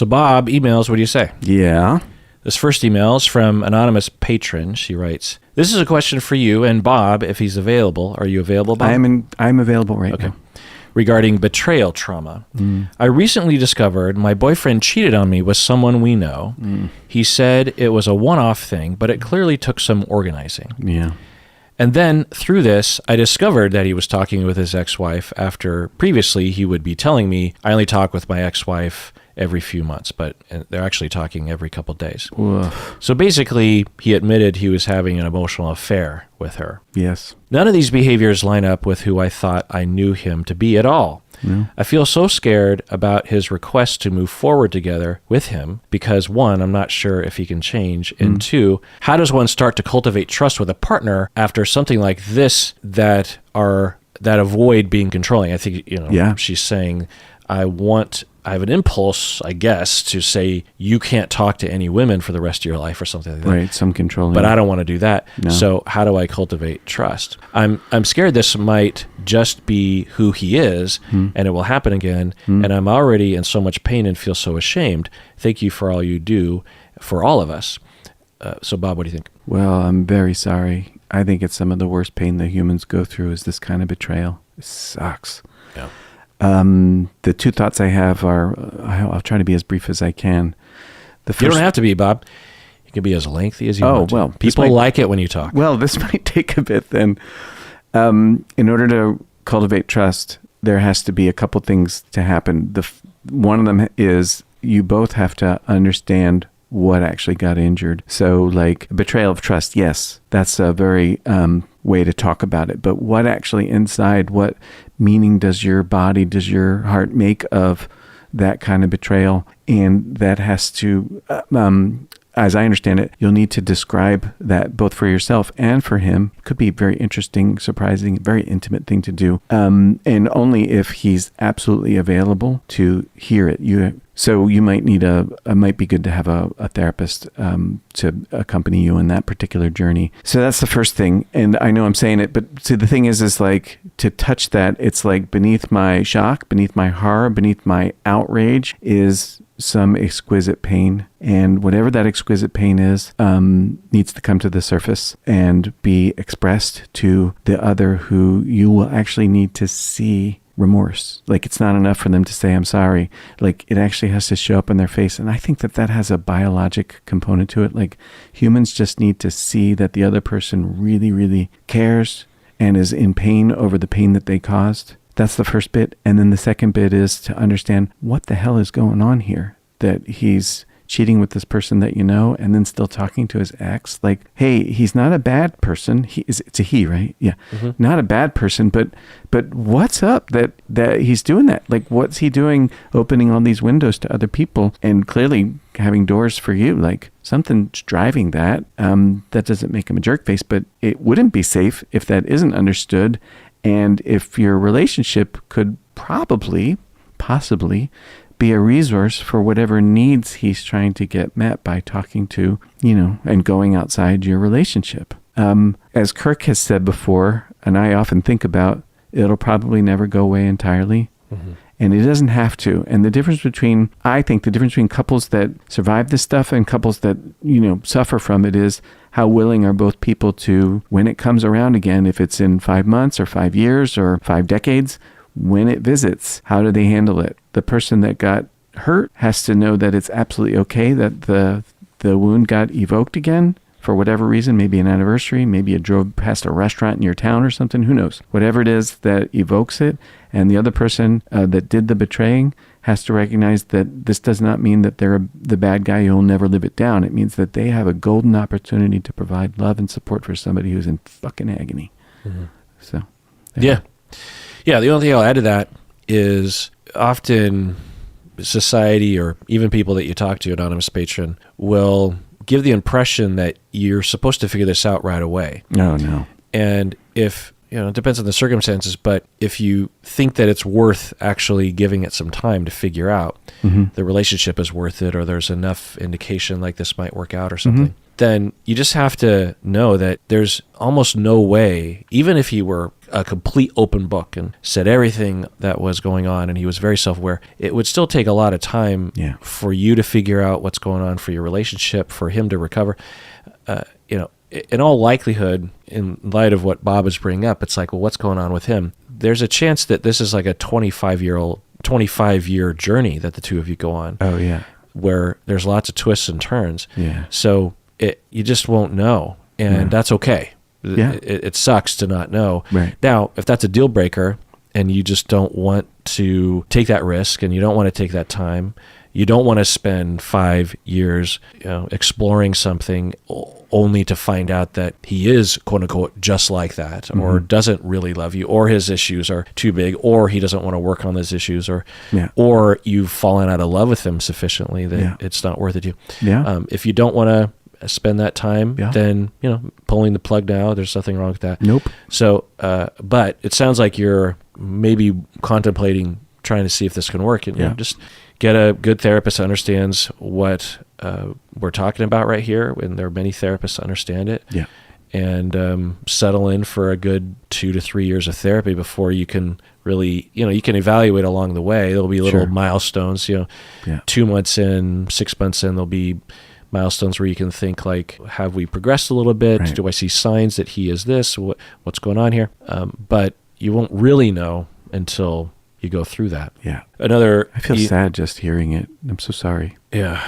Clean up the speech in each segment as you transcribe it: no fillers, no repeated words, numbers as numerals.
So Bob emails, what do you say? Yeah. This first email is from anonymous patron. She writes, "This is a question for you and Bob, if he's available." Are you available, Bob? I'm available right now. Regarding betrayal trauma. I recently discovered my boyfriend cheated on me with someone we know. He said it was a one-off thing, but it clearly took some organizing. Yeah. And then through this, I discovered that he was talking with his ex-wife after previously he would be telling me, I only talk with my ex-wife every few months, but they're actually talking every couple days. Oof. So basically, he admitted he was having an emotional affair with her. Yes. None of these behaviors line up with who I thought I knew him to be at all. No. I feel so scared about his request to move forward together with him because, one, I'm not sure if he can change, and two, how does one start to cultivate trust with a partner after something like this that avoid being controlling? I think, she's saying, I have an impulse, I guess, to say you can't talk to any women for the rest of your life or something like that. Right, some controlling. But I don't want to do that. No. So how do I cultivate trust? I'm scared this might just be who he is, and it will happen again. And I'm already in so much pain and feel so ashamed. Thank you for all you do for all of us. So Bob, what do you think? Well, I'm very sorry. I think it's some of the worst pain that humans go through is this kind of betrayal. It sucks. Yeah. The two thoughts I have are, I'll try to be as brief as I can. You don't have to be, Bob. You can be as lengthy as you want. Well, people like it when you talk. Well, this might take a bit then. In order to cultivate trust, there has to be a couple things to happen. One of them is you both have to understand what actually got injured. So like betrayal of trust, yes, that's a very way to talk about it. But what actually inside, what meaning does your body, does your heart make of that kind of betrayal? And that has to, as I understand it, you'll need to describe that both for yourself and for him. Could be very interesting, surprising, very intimate thing to do. And only if he's absolutely available to hear it. So you might need it might be good to have a therapist to accompany you in that particular journey. So that's the first thing. And I know I'm saying it, but see, the thing is like to touch that, it's like beneath my shock, beneath my horror, beneath my outrage is some exquisite pain. And whatever that exquisite pain is, needs to come to the surface and be expressed to the other, who you will actually need to see remorse. Like it's not enough for them to say, I'm sorry. Like it actually has to show up in their face. And I think that has a biologic component to it. Like humans just need to see that the other person really, really cares and is in pain over the pain that they caused. That's the first bit. And then the second bit is to understand what the hell is going on here, that he's cheating with this person that you know, and then still talking to his ex. Like, hey, he's not a bad person. It's a he, right? Yeah. Mm-hmm. Not a bad person, but what's up that he's doing that? Like, what's he doing opening all these windows to other people and clearly having doors for you? Like, something's driving that. That doesn't make him a jerk face, but it wouldn't be safe if that isn't understood. And if your relationship could possibly be a resource for whatever needs he's trying to get met by talking to, and going outside your relationship. As Kirk has said before, and I often think about, it'll probably never go away entirely. Mm-hmm. And it doesn't have to. And I think the difference between couples that survive this stuff and couples that, suffer from it is how willing are both people to, when it comes around again, if it's in 5 months or 5 years or 5 decades, when it visits, how do they handle it? The person that got hurt has to know that it's absolutely okay that the wound got evoked again for whatever reason, maybe an anniversary, maybe it drove past a restaurant in your town or something, who knows? Whatever it is that evokes it, and the other person that did the betraying has to recognize that this does not mean that they're the bad guy who'll never live it down. It means that they have a golden opportunity to provide love and support for somebody who's in fucking agony. Mm-hmm. So, yeah. Yeah, the only thing I'll add to that is often society or even people that you talk to, anonymous patron, will give the impression that you're supposed to figure this out right away. No. And if it depends on the circumstances, but if you think that it's worth actually giving it some time to figure out the relationship is worth it, or there's enough indication like this might work out or something, then you just have to know that there's almost no way, even if he were a complete open book and said everything that was going on and he was very self-aware, it would still take a lot of time for you to figure out what's going on for your relationship, for him to recover. In all likelihood, in light of what Bob is bringing up, it's like, well, what's going on with him? There's a chance that this is like a 25-year journey that the two of you go on. Oh, yeah. Where there's lots of twists and turns. Yeah. So you just won't know, and that's okay. Yeah. It sucks to not know. Right. Now, if that's a deal breaker and you just don't want to take that risk and you don't want to take that time, you don't want to spend 5 years exploring something only to find out that he is, quote unquote, just like that, or doesn't really love you, or his issues are too big, or he doesn't want to work on those issues, or you've fallen out of love with him sufficiently that it's not worth it to you. Yeah. If you don't want to spend that time, then, pulling the plug now, there's nothing wrong with that. Nope. So, but it sounds like you're maybe contemplating trying to see if this can work, and just get a good therapist that understands what we're talking about right here, and there are many therapists that understand it. Yeah. And settle in for a good 2 to 3 years of therapy before you can really, you can evaluate along the way. There'll be little milestones, 2 months in, 6 months in, there'll be milestones where you can think like, have we progressed a little bit? Right. Do I see signs that he is this? What's going on here? But you won't really know until you go through that. Yeah. I feel sad just hearing it. I'm so sorry. Yeah.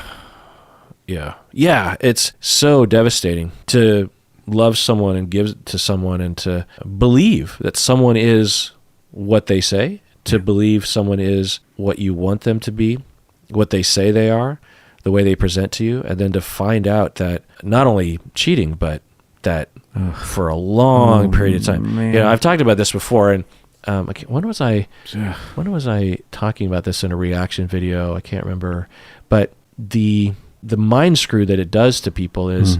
It's so devastating to love someone and give to someone and to believe that someone is what they say, to believe someone is what you want them to be, what they say they are, the way they present to you, and then to find out that not only cheating, but that for a long period of time. Man. I've talked about this before, and when was I talking about this in a reaction video? I can't remember, but the mind screw that it does to people is,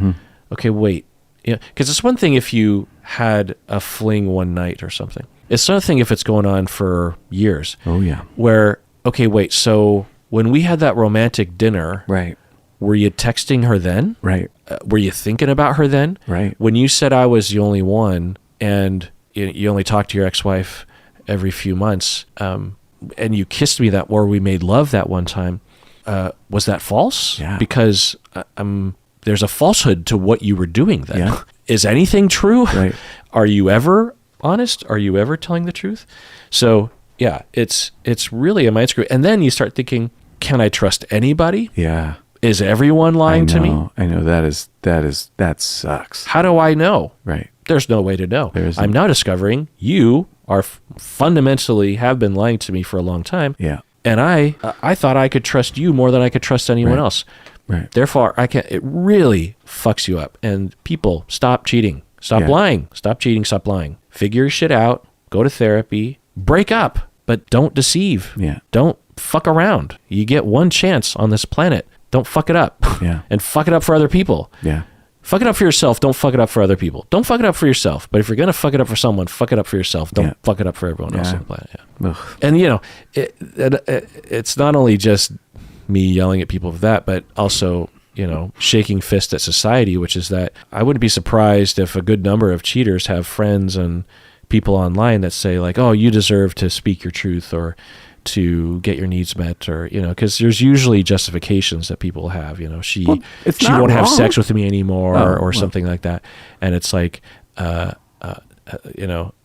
okay, wait, because it's one thing if you had a fling one night or something. It's another thing if it's going on for years. Oh yeah. Where, okay, wait, so when we had that romantic dinner, right? Were you texting her then? Right. Were you thinking about her then? Right. When you said I was the only one, and you only talked to your ex-wife every few months, and you kissed me or we made love that one time, was that false? Yeah. Because there's a falsehood to what you were doing then. Yeah. Is anything true? Right. Are you ever honest? Are you ever telling the truth? So yeah, it's really a mind screw. And then you start thinking, can I trust anybody? Yeah. Is everyone lying to me? I know that sucks. How do I know? Right. There's no way to know. I'm now discovering you are fundamentally have been lying to me for a long time. Yeah. And I thought I could trust you more than I could trust anyone else. Right. Therefore, it really fucks you up. And people, stop cheating. Stop lying. Stop cheating. Stop lying. Figure your shit out. Go to therapy. Break up. But don't deceive. Yeah. Don't fuck around. You get one chance on this planet. Don't fuck it up. Yeah. And fuck it up for other people. Yeah. Fuck it up for yourself. Don't fuck it up for other people. Don't fuck it up for yourself. But if you're going to fuck it up for someone, fuck it up for yourself. Don't fuck it up for everyone else on the planet. Yeah. And, it's not only just me yelling at people for that, but also, shaking fist at society, which is that I wouldn't be surprised if a good number of cheaters have friends and people online that say like, oh, you deserve to speak your truth or to get your needs met, or because there's usually justifications that people have. She won't have sex with me anymore, or something like that, and it's like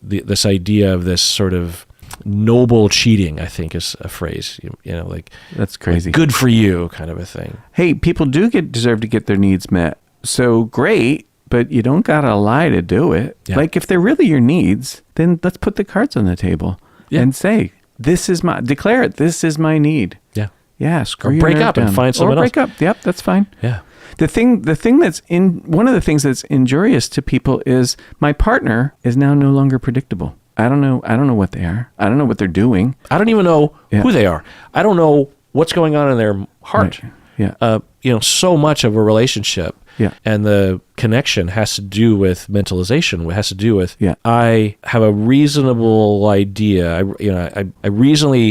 this idea of this sort of noble cheating, I think, is a phrase. Like that's crazy. Like, good for you, kind of a thing. Hey, people do deserve to get their needs met. So great. But you don't gotta lie to do it. Yeah. Like if they're really your needs, then let's put the cards on the table and say, declare it. This is my need. Yeah. Yeah. Screw your break nerve up down. and find someone else. Or break up. Yep. That's fine. Yeah. The thing that's one of the things that's injurious to people is my partner is now no longer predictable. I don't know what they are. I don't know what they're doing. I don't even know who they are. I don't know what's going on in their heart. Right. Yeah. So much of a relationship Yeah. And the connection has to do with mentalization. It has to do with, Yeah. I have a reasonable idea. I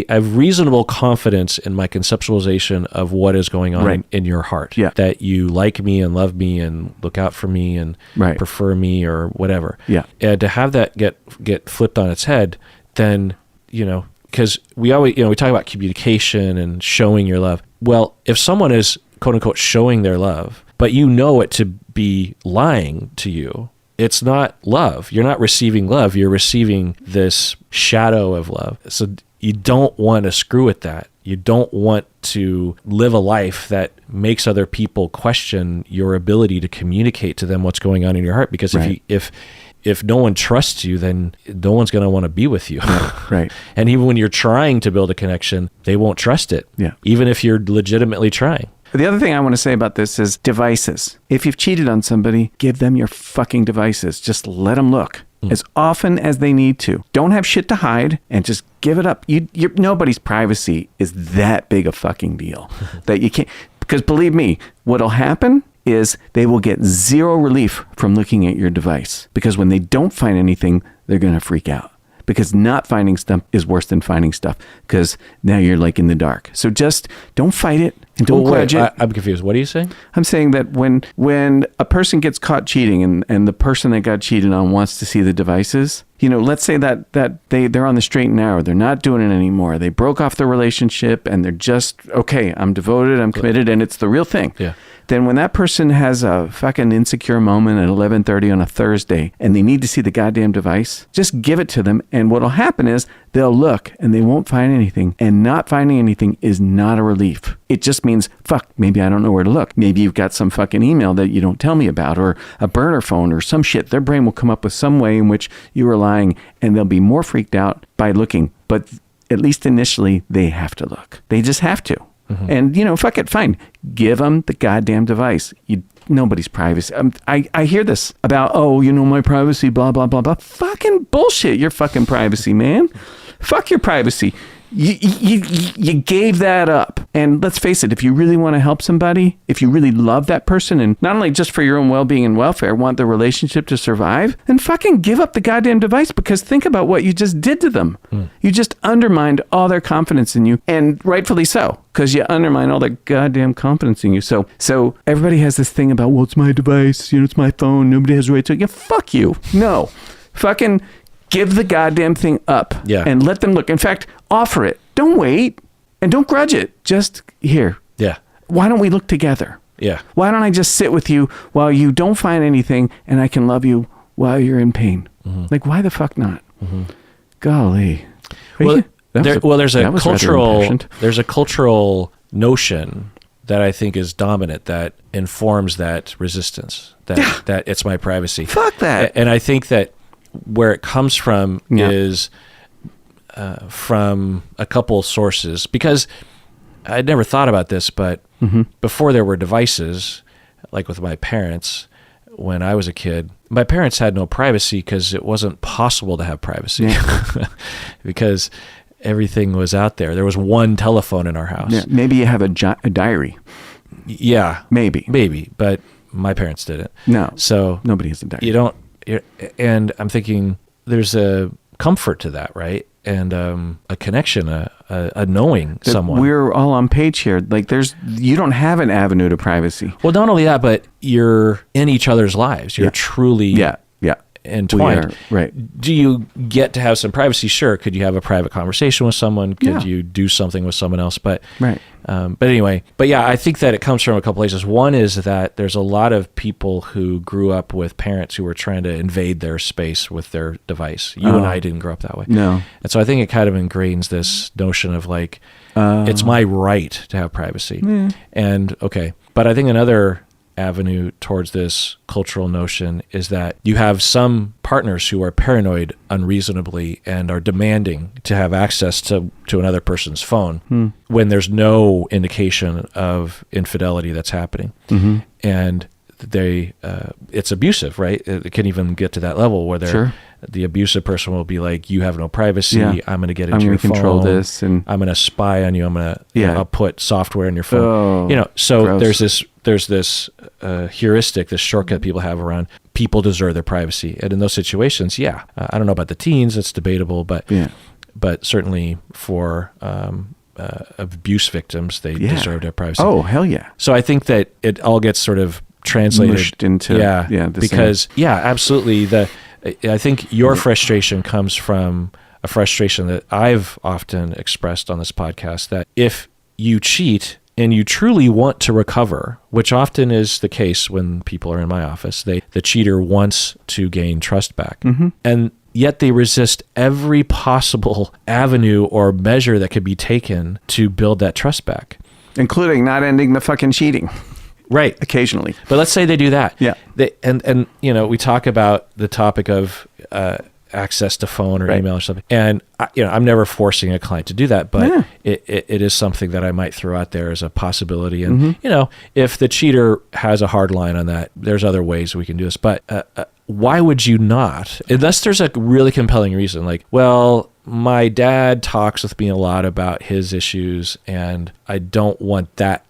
have reasonable confidence in my conceptualization of what is going on Right. in your heart. Yeah. That you like me and love me and look out for me and Right. prefer me or whatever. Yeah. And to have that get flipped on its head, then, because we always, we talk about communication and showing your love. Well, if someone is quote unquote showing their love, but you know it to be lying to you, it's not love. You're not receiving love. You're receiving this shadow of love. So you don't want to screw with that. You don't want to live a life that makes other people question your ability to communicate to them what's going on in your heart. Because Right. if no one trusts you, then no one's going to want to be with you. Right. And even when you're trying to build a connection, they won't trust it. Yeah. Even if you're legitimately trying. The other thing I want to say about this is devices. If you've cheated on somebody, give them your fucking devices. Just let them look as often as they need to. Don't have shit to hide and just give it up. Nobody's privacy is that big a fucking deal that you can't. Because believe me, what'll happen is they will get zero relief from looking at your device. Because when they don't find anything, they're going to freak out. Because not finding stuff is worse than finding stuff. Because now you're like in the dark. So just don't fight it and don't grudge it. I'm confused. What are you saying? I'm saying that when a person gets caught cheating and the person that got cheated on wants to see the devices, let's say that they're on the straight and narrow. They're not doing it anymore. They broke off the relationship and they're just, okay, I'm devoted, I'm committed, and it's the real thing. Yeah. Then when that person has a fucking insecure moment at 11:30 on a Thursday and they need to see the goddamn device, just give it to them. And what'll happen is they'll look and they won't find anything. And not finding anything is not a relief. It just means, fuck, maybe I don't know where to look. Maybe you've got some fucking email that you don't tell me about, or a burner phone or some shit. Their brain will come up with some way in which you were lying, and they'll be more freaked out by looking. But at least initially, they have to look. They just have to. Mm-hmm. And, fuck it, fine. Give them the goddamn device. Nobody's privacy. I hear this about, my privacy, blah, blah, blah, blah. Fucking bullshit, your fucking privacy, man. Fuck your privacy. You gave that up. And let's face it, if you really want to help somebody, if you really love that person, and not only just for your own well-being and welfare, want the relationship to survive, then fucking give up the goddamn device, because think about what you just did to them. You just undermined all their confidence in you, and rightfully so, because you undermine all their goddamn confidence in you. So everybody has this thing about, well, it's my device, it's my phone, nobody has a right to it. Yeah, fuck you. No. Fucking give the goddamn thing up. Yeah. And let them look. In fact, offer it. Don't wait. And don't grudge it. Just here. Yeah. Why don't we look together? Yeah. Why don't I just sit with you while you don't find anything, and I can love you while you're in pain? Mm-hmm. Like, why the fuck not? Mm-hmm. Golly. There's a cultural notion that I think is dominant that informs that resistance, that it's my privacy. Fuck that. And I think that where it comes from is from a couple sources, because I'd never thought about this, but before there were devices, like with my parents, when I was a kid, my parents had no privacy because it wasn't possible to have privacy because everything was out there. There was one telephone in our house. Yeah. Maybe you have a diary. Yeah. Maybe, but my parents didn't. No. So nobody has a diary. And I'm thinking there's a comfort to that, right? And a connection, a knowing that someone. We're all on page here. Like you don't have an avenue to privacy. Well, not only that, but you're in each other's lives. You're truly entwined. Right. Do you get to have some privacy? Sure. Could you have a private conversation with someone? Could you do something with someone else? But anyway, I think that it comes from a couple places. One is that there's a lot of people who grew up with parents who were trying to invade their space with their device. You and I didn't grow up that way. No. And so I think it kind of ingrains this notion of like, it's my right to have privacy. And but I think another avenue towards this cultural notion is that you have some partners who are paranoid unreasonably and are demanding to have access to another person's phone when there's no indication of infidelity that's happening. And they it's abusive, right? It can even get to that level where they're the abusive person will be like, you have no privacy. Yeah. I'm going to get I'm into your gonna control phone. this, and I'm going to spy on you. I'm going to, Yeah. I'll put software in your phone. Oh, You know, so gross. there's this heuristic, this shortcut people have around people deserve their privacy. And in those situations, yeah, I don't know about the teens, it's debatable, but Yeah. but certainly for abuse victims, they Yeah. deserve their privacy. Oh, hell yeah. So I think that it all gets sort of translated Mushed into the same. because absolutely, I think your frustration comes from a frustration that I've often expressed on this podcast, that if you cheat and you truly want to recover, which often is the case when people are in my office, the cheater wants to gain trust back. Mm-hmm. And yet they resist every possible avenue or measure that could be taken to build that trust back. Including not ending the fucking cheating. Right. Occasionally. But let's say they do that. Yeah. And you know, we talk about the topic of access to phone or Right. email or something. And I'm never forcing a client to do that, but Yeah. it is something that I might throw out there as a possibility. And you know, if the cheater has a hard line on that, there's other ways we can do this. But why would you not? Unless there's a really compelling reason, like, well, my dad talks with me a lot about his issues, and I don't want that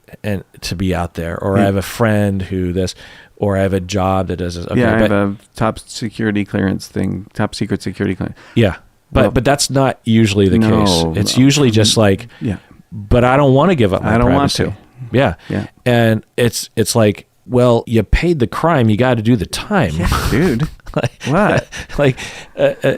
to be out there. Or I have a friend who this, or I have a job that does this. Okay, Yeah, I but, have a top security clearance thing, top secret security clearance. yeah, Well, but that's not usually the no, case. It's usually just like, Yeah. but I don't want to give up my I don't want privacy. to. Yeah. Yeah. And it's like, well, you paid the crime, you got to do the time. Dude. like, What? Like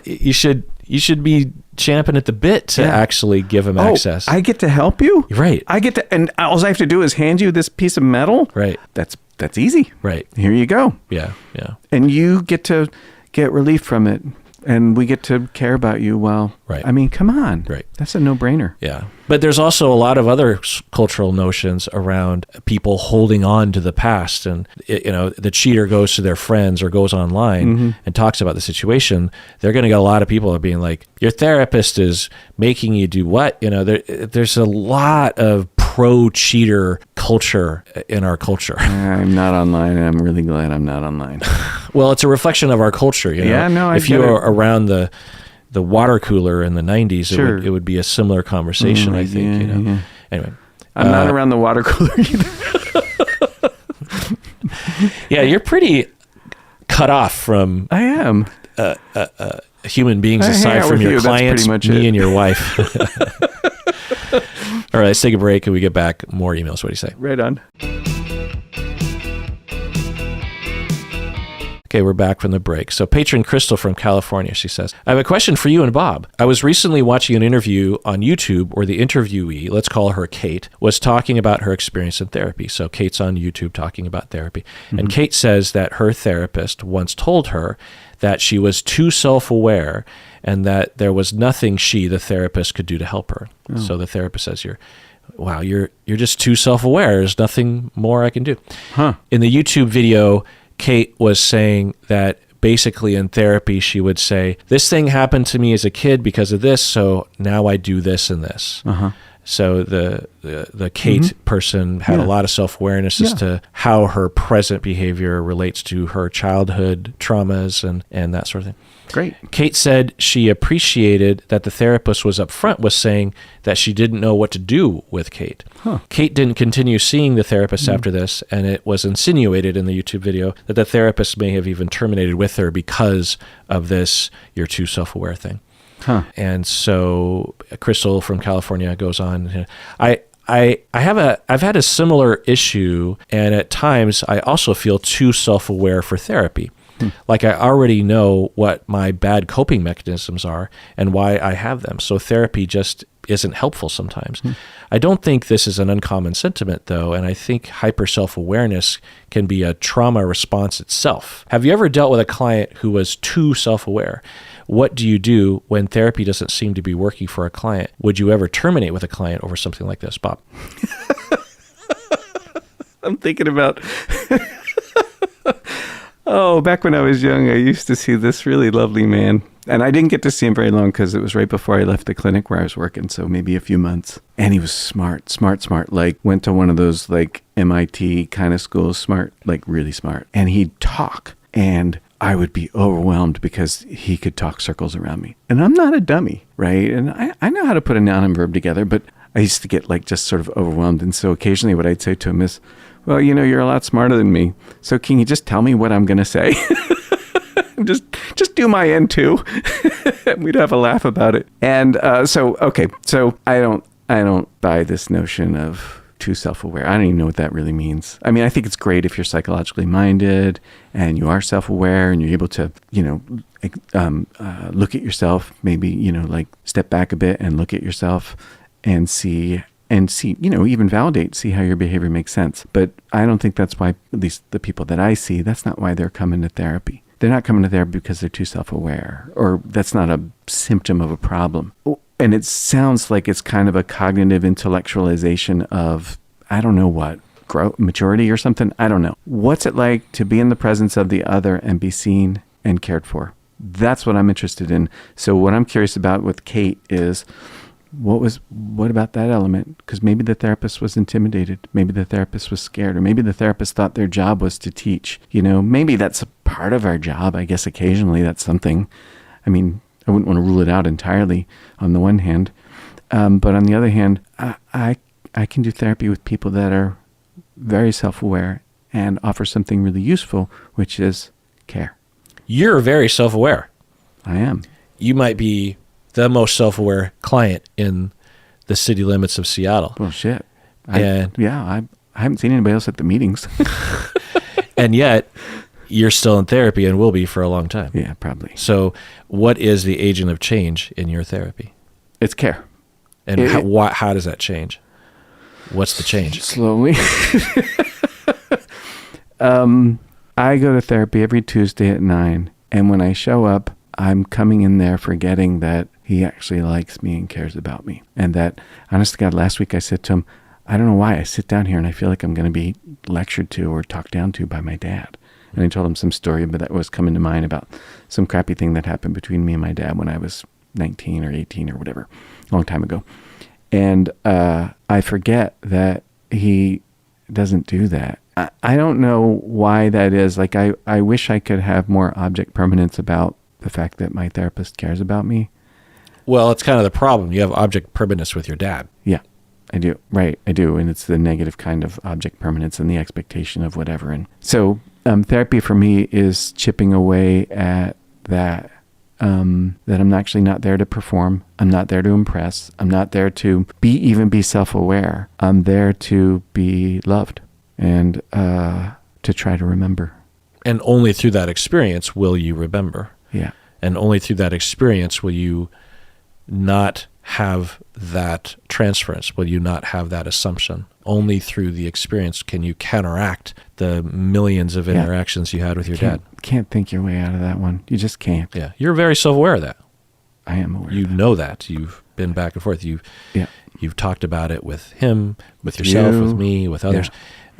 you should be champing at the bit to Yeah. actually give him access. I get to help you? Right. I get to, and all I have to do is hand you this piece of metal? Right. That's easy. Right. Here you go. Yeah. Yeah. And you get to get relief from it. And we get to care about you. Well, Right. I mean, come on. Right. That's a no-brainer. Yeah. But there's also a lot of other cultural notions around people holding on to the past. And, the cheater goes to their friends or goes online and talks about the situation. They're going to get a lot of people are being like, your therapist is making you do what? There's a lot of pro-cheater culture in our culture. I'm not online, and I'm really glad I'm not online. Well, it's a reflection of our culture. Yeah, no, I if you get it. were around the water cooler in the 90s, Sure. it would be a similar conversation, I think. yeah. Anyway. I'm not around the water cooler either. Yeah, you're pretty cut off from I am. human beings I hang aside out from with your you, that's clients, pretty much me it. and your wife. All right, let's take a break and we get back. More emails. What do you say? Right on. Okay, we're back from the break. So patron Crystal from California, she says, I have a question for you and Bob. I was recently watching an interview on YouTube where the interviewee, let's call her Kate, was talking about her experience in therapy. So Kate's on YouTube talking about therapy. And Kate says that her therapist once told her that she was too self-aware and that there was nothing she, the therapist, could do to help her. So the therapist says, you're just too self-aware. There's nothing more I can do. Huh. In the YouTube video, Kate was saying that basically in therapy, she would say, this thing happened to me as a kid because of this, so now I do this and this. Uh-huh. So the Kate person had a lot of self-awareness as to how her present behavior relates to her childhood traumas and that sort of thing. Great. Kate said she appreciated that the therapist was upfront with saying that she didn't know what to do with Kate. Huh. Kate didn't continue seeing the therapist after this, and it was insinuated in the YouTube video that the therapist may have even terminated with her because of this "you're too self-aware" thing. Huh. And so Crystal from California goes on. I've had a similar issue, and at times I also feel too self-aware for therapy. Like I already know what my bad coping mechanisms are and why I have them. So therapy just isn't helpful sometimes. I don't think this is an uncommon sentiment, though, and I think hyper self-awareness can be a trauma response itself. Have you ever dealt with a client who was too self-aware? What do you do when therapy doesn't seem to be working for a client? Would you ever terminate with a client over something like this, Bob? I'm thinking about... Oh, back when I was young, I used to see this really lovely man. And I didn't get to see him very long because it was right before I left the clinic where I was working. So maybe a few months. And he was smart. Like went to one of those like MIT kind of schools. Smart, like really smart. And he'd talk. And I would be overwhelmed because he could talk circles around me. And I'm not a dummy, right? And I know how to put a noun and verb together, but I used to get like just sort of overwhelmed. And so occasionally what I'd say to him is, well, you're a lot smarter than me. So can you just tell me what I'm going to say? just do my end too. We'd have a laugh about it. And so I don't buy this notion of too self-aware. I don't even know what that really means. I mean, I think it's great if you're psychologically minded and you are self-aware and you're able to, look at yourself, maybe, like step back a bit and look at yourself and see, even validate, see how your behavior makes sense. But I don't think that's why, at least the people that I see, that's not why they're coming to therapy. They're not coming to therapy because they're too self-aware, or that's not a symptom of a problem. And it sounds like it's kind of a cognitive intellectualization of, I don't know what, growth, maturity or something. I don't know. What's it like to be in the presence of the other and be seen and cared for? That's what I'm interested in. So what I'm curious about with Kate is, what about that element? Because maybe the therapist was intimidated. Maybe the therapist was scared, or maybe the therapist thought their job was to teach. Maybe that's a part of our job. I guess occasionally that's something. I mean, I wouldn't want to rule it out entirely on the one hand. But on the other hand, I can do therapy with people that are very self-aware and offer something really useful, which is care. You're very self-aware. I am. You might be the most self-aware client in the city limits of Seattle. Well, shit. I haven't seen anybody else at the meetings. And yet, you're still in therapy and will be for a long time. Yeah, probably. So what is the agent of change in your therapy? It's care. And how does that change? What's the change? Slowly. I go to therapy every Tuesday at 9. And when I show up, I'm coming in there forgetting that he actually likes me and cares about me. And that, honest to God, last week I said to him, I don't know why I sit down here and I feel like I'm going to be lectured to or talked down to by my dad. And I told him some story, but that was coming to mind about some crappy thing that happened between me and my dad when I was 19 or 18 or whatever, a long time ago. And I forget that he doesn't do that. I don't know why that is. Like, I wish I could have more object permanence about the fact that my therapist cares about me. Well, it's kind of the problem. You have object permanence with your dad. Yeah, I do. Right, I do. And it's the negative kind of object permanence and the expectation of whatever. And so therapy for me is chipping away at that, that I'm actually not there to perform. I'm not there to impress. I'm not there to even be self-aware. I'm there to be loved and to try to remember. And only through that experience will you remember. Yeah. And only through that experience will you not have that transference, will you not have that assumption. Only through the experience can you counteract the millions of interactions you had with your dad. Can't think your way out of that one. You just can't. Yeah. You're very self-aware of that. I am aware. You know that. You've been back and forth. You've talked about it with him, with yourself, with me, with others.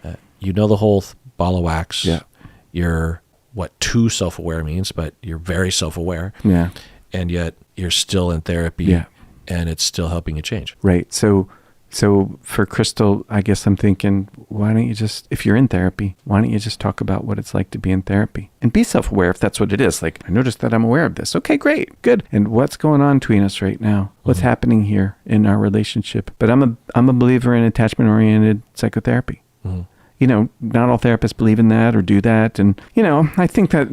Yeah. You know the whole ball of wax. Yeah. You're what too self-aware means, but you're very self-aware. Yeah. And yet you're still in therapy. Yeah. And it's still helping you change. Right. So for Crystal, I guess I'm thinking, why don't you just, if you're in therapy, why don't you just talk about what it's like to be in therapy and be self-aware if that's what it is. Like, I noticed that I'm aware of this. Okay, great. Good. And what's going on between us right now? What's happening here in our relationship? But I'm a believer in attachment-oriented psychotherapy. Mm-hmm. Not all therapists believe in that or do that. And, I think that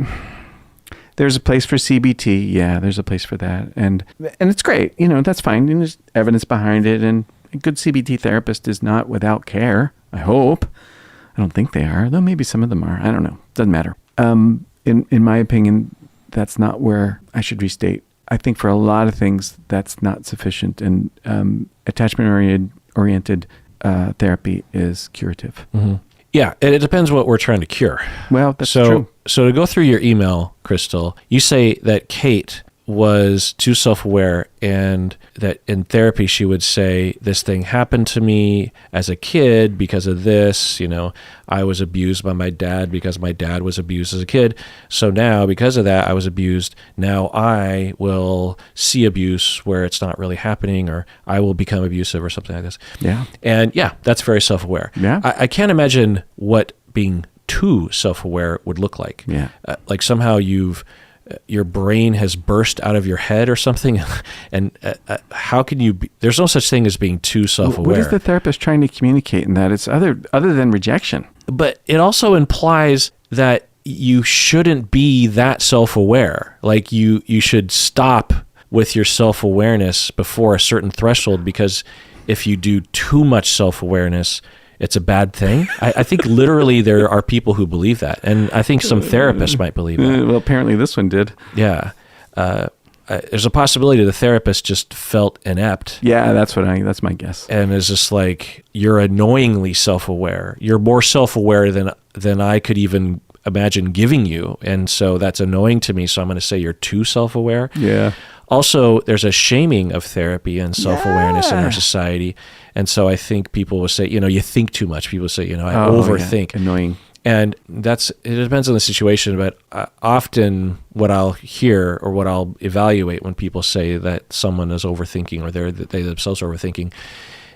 there's a place for CBT. Yeah, there's a place for that. And it's great. That's fine. And there's evidence behind it. And a good CBT therapist is not without care, I hope. I don't think they are, though maybe some of them are. I don't know. Doesn't matter. In my opinion, that's not where I should restate. I think for a lot of things, that's not sufficient. And attachment-oriented therapy is curative. Mm-hmm. Yeah, and it depends what we're trying to cure. Well, that's true. So to go through your email, Crystal, you say that Kate was too self-aware and that in therapy she would say, this thing happened to me as a kid because of this, I was abused by my dad because my dad was abused as a kid. So now because of that, I was abused. Now I will see abuse where it's not really happening, or I will become abusive or something like this. Yeah. And yeah, that's very self-aware. Yeah. I can't imagine what being too self-aware would look like. Yeah. Like somehow your brain has burst out of your head or something. And how can you be, there's no such thing as being too self-aware. What is the therapist trying to communicate in that? It's other than rejection. But it also implies that you shouldn't be that self-aware. Like you should stop with your self-awareness before a certain threshold, because if you do too much self-awareness, it's a bad thing. I think literally there are people who believe that. And I think some therapists might believe that. Well, apparently this one did. Yeah. There's a possibility the therapist just felt inept. Yeah, that's my guess. And is just like, you're annoyingly self-aware. You're more self-aware than I could even imagine giving you. And so that's annoying to me. So I'm going to say you're too self-aware. Yeah. Also, there's a shaming of therapy and self-awareness in our society. And so I think people will say, you think too much. People say, I overthink. Yeah. Annoying. And it depends on the situation, but often what I'll hear or what I'll evaluate when people say that someone is overthinking or they themselves are overthinking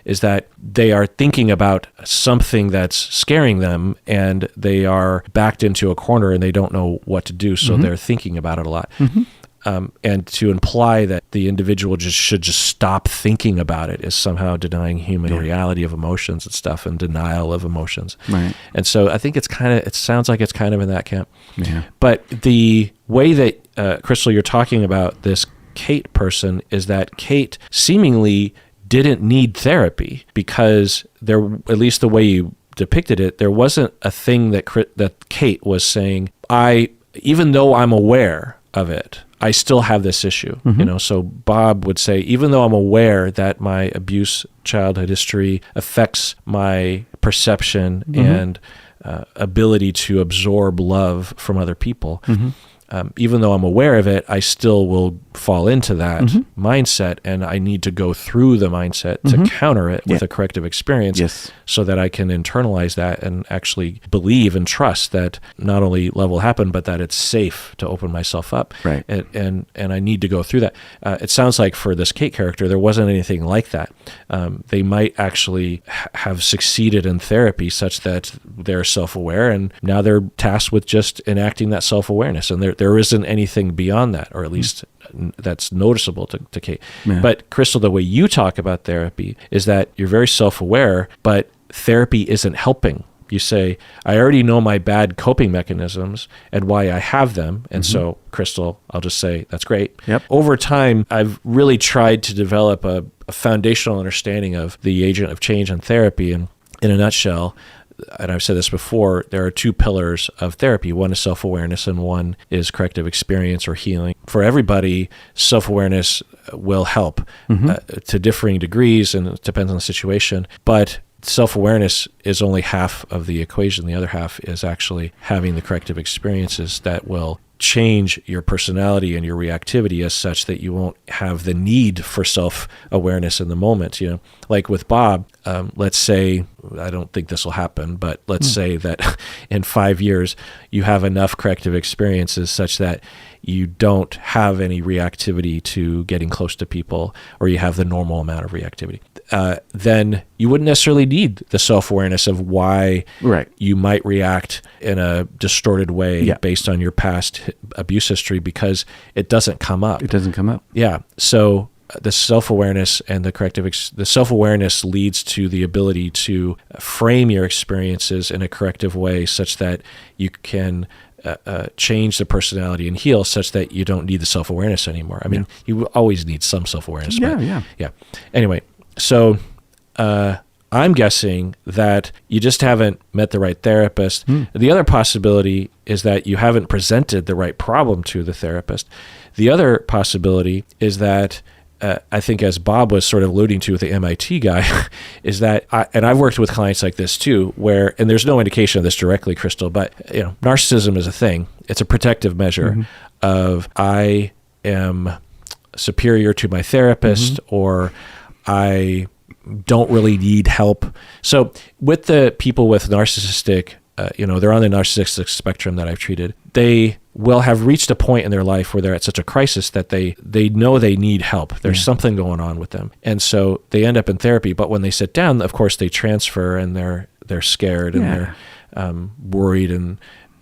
is that they are thinking about something that's scaring them and they are backed into a corner and they don't know what to do. So they're thinking about it a lot. Mm-hmm. And to imply that the individual should stop thinking about it is somehow denying human reality of emotions and stuff, and denial of emotions. Right. And so I think it sounds like it's kind of in that camp. Yeah. But the way that, Crystal, you're talking about this Kate person is that Kate seemingly didn't need therapy, because there, at least the way you depicted it, there wasn't a thing that Kate was saying, even though I'm aware of it, I still have this issue. Mm-hmm. So Bob would say, even though I'm aware that my abuse childhood history affects my perception and ability to absorb love from other people, even though I'm aware of it, I still will fall into that mindset, and I need to go through the mindset to counter it with a corrective experience so that I can internalize that and actually believe and trust that not only love will happen, but that it's safe to open myself up. Right. And I need to go through that. It sounds like for this Kate character, there wasn't anything like that. They might actually have succeeded in therapy such that they're self-aware, and now they're tasked with just enacting that self-awareness. And there isn't anything beyond that, or at least that's noticeable to Kate. Yeah. But Crystal, the way you talk about therapy is that you're very self-aware, but therapy isn't helping. You say, I already know my bad coping mechanisms and why I have them. And so, Crystal, I'll just say, that's great. Yep. Over time, I've really tried to develop a foundational understanding of the agent of change and therapy. And in a nutshell, and I've said this before, there are two pillars of therapy. One is self-awareness and one is corrective experience or healing. For everybody, self-awareness will help to differing degrees, and it depends on the situation. But self-awareness is only half of the equation. The other half is actually having the corrective experiences that will change your personality and your reactivity as such that you won't have the need for self-awareness in the moment. Like with Bob, let's say, I don't think this will happen, but let's say that in 5 years you have enough corrective experiences such that you don't have any reactivity to getting close to people, or you have the normal amount of reactivity. Then you wouldn't necessarily need the self-awareness of why you might react in a distorted way based on your past abuse history, because it doesn't come up. It doesn't come up. Yeah. So the self-awareness and the self-awareness leads to the ability to frame your experiences in a corrective way such that you can change the personality and heal such that you don't need the self-awareness anymore. I mean, you always need some self-awareness. Yeah. Anyway, so I'm guessing that you just haven't met the right therapist. The other possibility is that you haven't presented the right problem to the therapist. The other possibility is that I think, as Bob was sort of alluding to with the MIT guy, is that, and I've worked with clients like this too, and there's no indication of this directly, Crystal, but narcissism is a thing. It's a protective measure of I am superior to my therapist, or I don't really need help. So with the people with narcissistic, they're on the narcissistic spectrum that I've treated, they will have reached a point in their life where they're at such a crisis that they know they need help. There's something going on with them. And so they end up in therapy. But when they sit down, of course, they transfer and they're scared and worried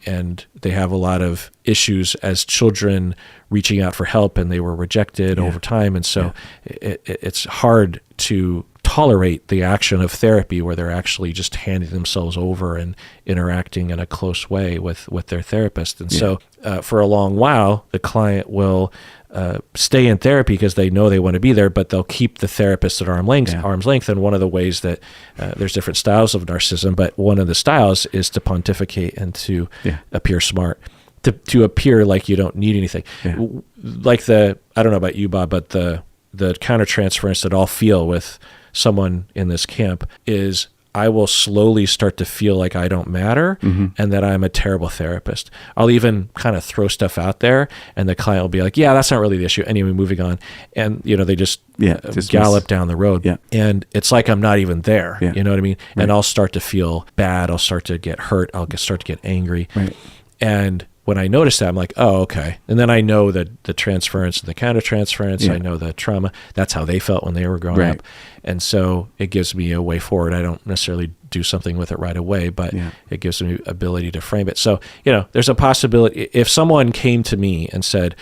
and they have a lot of issues as children reaching out for help, and they were rejected over time. And so it's hard to tolerate the action of therapy where they're actually just handing themselves over and interacting in a close way with their therapist. And so for a long while, the client will stay in therapy because they know they want to be there, but they'll keep the therapist at arm's length. And one of the ways that there's different styles of narcissism, but one of the styles is to pontificate and to appear smart, to appear like you don't need anything. Like I don't know about you, Bob, but the countertransference that I'll feel with someone in this camp is I will slowly start to feel like I don't matter and that I'm a terrible therapist. I'll even kind of throw stuff out there and the client will be like, yeah, that's not really the issue. Anyway, moving on. And, they just gallop down the road. And it's like I'm not even there. You know what I mean? Right. And I'll start to feel bad. I'll start to get hurt. I'll start to get angry. Right. And when I notice that, I'm like, oh, okay. And then I know that the transference and the countertransference, I know the trauma, that's how they felt when they were growing up. And so it gives me a way forward. I don't necessarily do something with it right away, but it gives me ability to frame it. So, there's a possibility if someone came to me and said,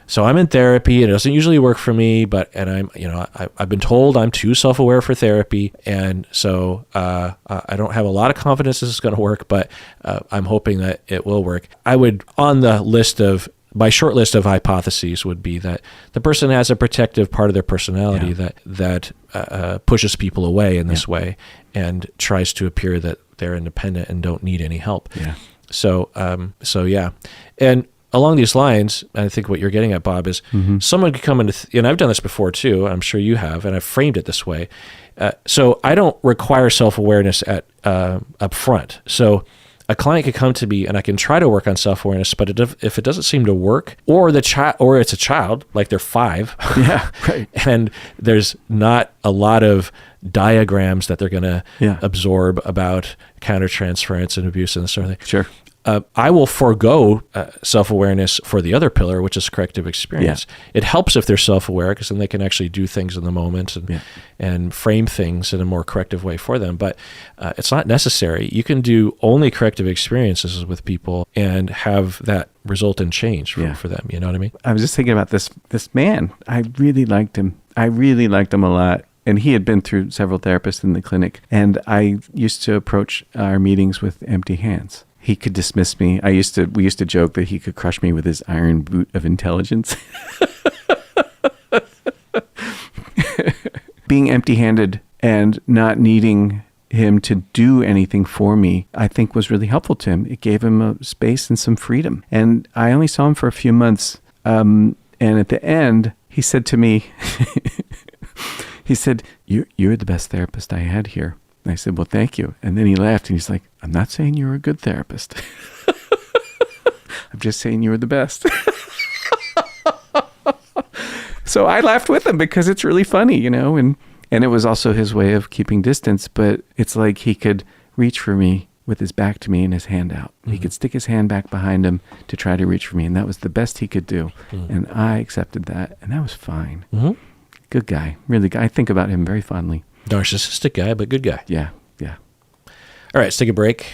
so I'm in therapy, and it doesn't usually work for me, I've been told I'm too self-aware for therapy, and so I don't have a lot of confidence this is going to work, but I'm hoping that it will work. I would, on the my short list of hypotheses would be that the person has a protective part of their personality that pushes people away in this way and tries to appear that they're independent and don't need any help. So and along these lines, I think what you're getting at, Bob, is someone could come into, and I've done this before too, I'm sure you have, and I've framed it this way. So I don't require self-awareness up front. So a client could come to me and I can try to work on self-awareness, but if it doesn't seem to work, or it's a child, like they're 5, and there's not a lot of diagrams that they're going to absorb about countertransference and abuse and this sort of thing. Sure. I will forego self-awareness for the other pillar, which is corrective experience. It helps if they're self-aware because then they can actually do things in the moment and frame things in a more corrective way for them. But it's not necessary. You can do only corrective experiences with people and have that result in change for them. You know what I mean? I was just thinking about this man. I really liked him. I really liked him a lot. And he had been through several therapists in the clinic. And I used to approach our meetings with empty hands. He could dismiss me. We used to joke that he could crush me with his iron boot of intelligence. Being empty-handed and not needing him to do anything for me, I think was really helpful to him. It gave him a space and some freedom. And I only saw him for a few months. And at the end, he said to me, he said, you're the best therapist I had here. And I said, well, thank you. And then he laughed and he's like, I'm not saying you were a good therapist. I'm just saying you were the best. So I laughed with him because it's really funny, and it was also his way of keeping distance, but it's like he could reach for me with his back to me and his hand out. He could stick his hand back behind him to try to reach for me, and that was the best he could do. And I accepted that, and that was fine. Good guy, really good. I think about him very fondly. Narcissistic guy, but good guy. Yeah. All right, let's take a break.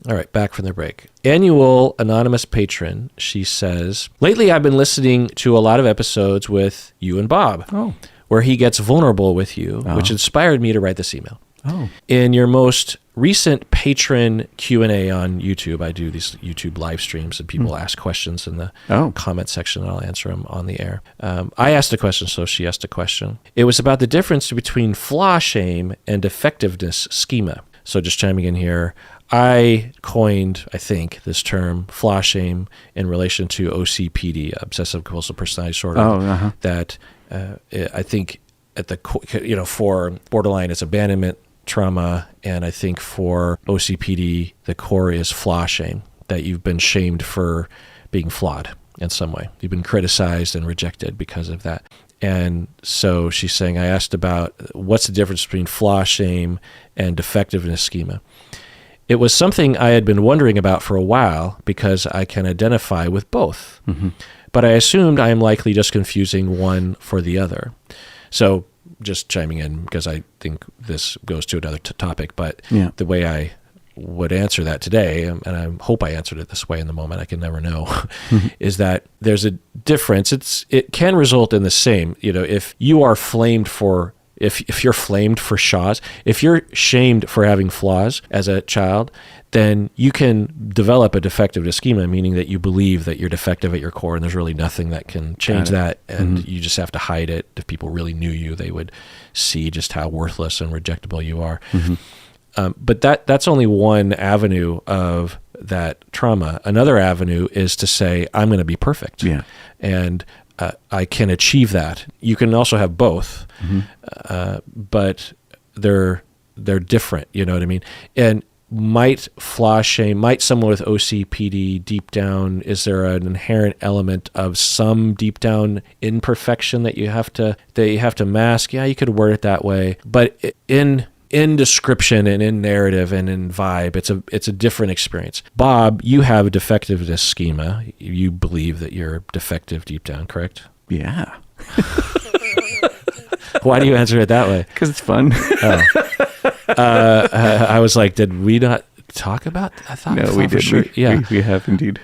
All right, back from the break. Annual anonymous patron, she says, lately I've been listening to a lot of episodes with you and Bob, where he gets vulnerable with you, which inspired me to write this email. In your most recent patron Q&A on YouTube, I do these YouTube live streams and people ask questions in the comment section and I'll answer them on the air. I asked a question, so she asked a question. It was about the difference between flaw shame and effectiveness schema. So just chiming in here, I coined, I think, this term flaw shame in relation to OCPD, obsessive compulsive personality disorder, that I think at the for borderline it's abandonment trauma, and I think for OCPD the core is flaw shame, that you've been shamed for being flawed in some way. You've been criticized and rejected because of that. And so she's saying, I asked about what's the difference between flaw shame and defectiveness schema. It was something I had been wondering about for a while because I can identify with both. But I assumed I am likely just confusing one for the other. So just chiming in because I think this goes to another topic, but Yeah. the way I would answer that today, and I hope I answered it this way in the moment, I can never know, is that there's a difference. It can result in the same, if you are flamed for, if you're flamed for flaws, if you're shamed for having flaws as a child, then you can develop a defective schema, meaning that you believe that you're defective at your core and there's really nothing that can change that. And you just have to hide it. If people really knew you, they would see just how worthless and rejectable you are. But that's only one avenue of that trauma. Another avenue is to say, I'm going to be perfect. Yeah. And I can achieve that. You can also have both, but they're different. You know what I mean? And might flaw shame, might someone with OCPD deep down, is there an inherent element of some deep down imperfection that you have to mask? Yeah, you could word it that way, but in description and in narrative and in vibe, it's a different experience. Bob, you have a defectiveness schema. You believe that you're defective deep down, correct? Yeah. Why do you answer it that way? Because it's fun. I was like, did we not talk about that? I thought we for did. Sure. Yeah, we have indeed.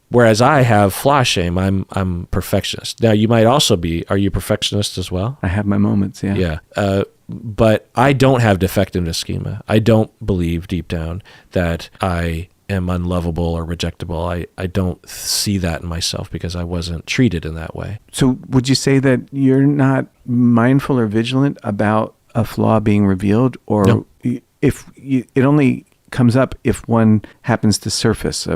Whereas I have flaw shame. I'm perfectionist. Now you might also be. Are you perfectionist as well? I have my moments. Yeah. Yeah. But I don't have defectiveness schema. I don't believe deep down that I am unlovable or rejectable. I don't see that in myself because I wasn't treated in that way. So would you say that you're not mindful or vigilant about a flaw being revealed, or No. it only comes up if one happens to surface,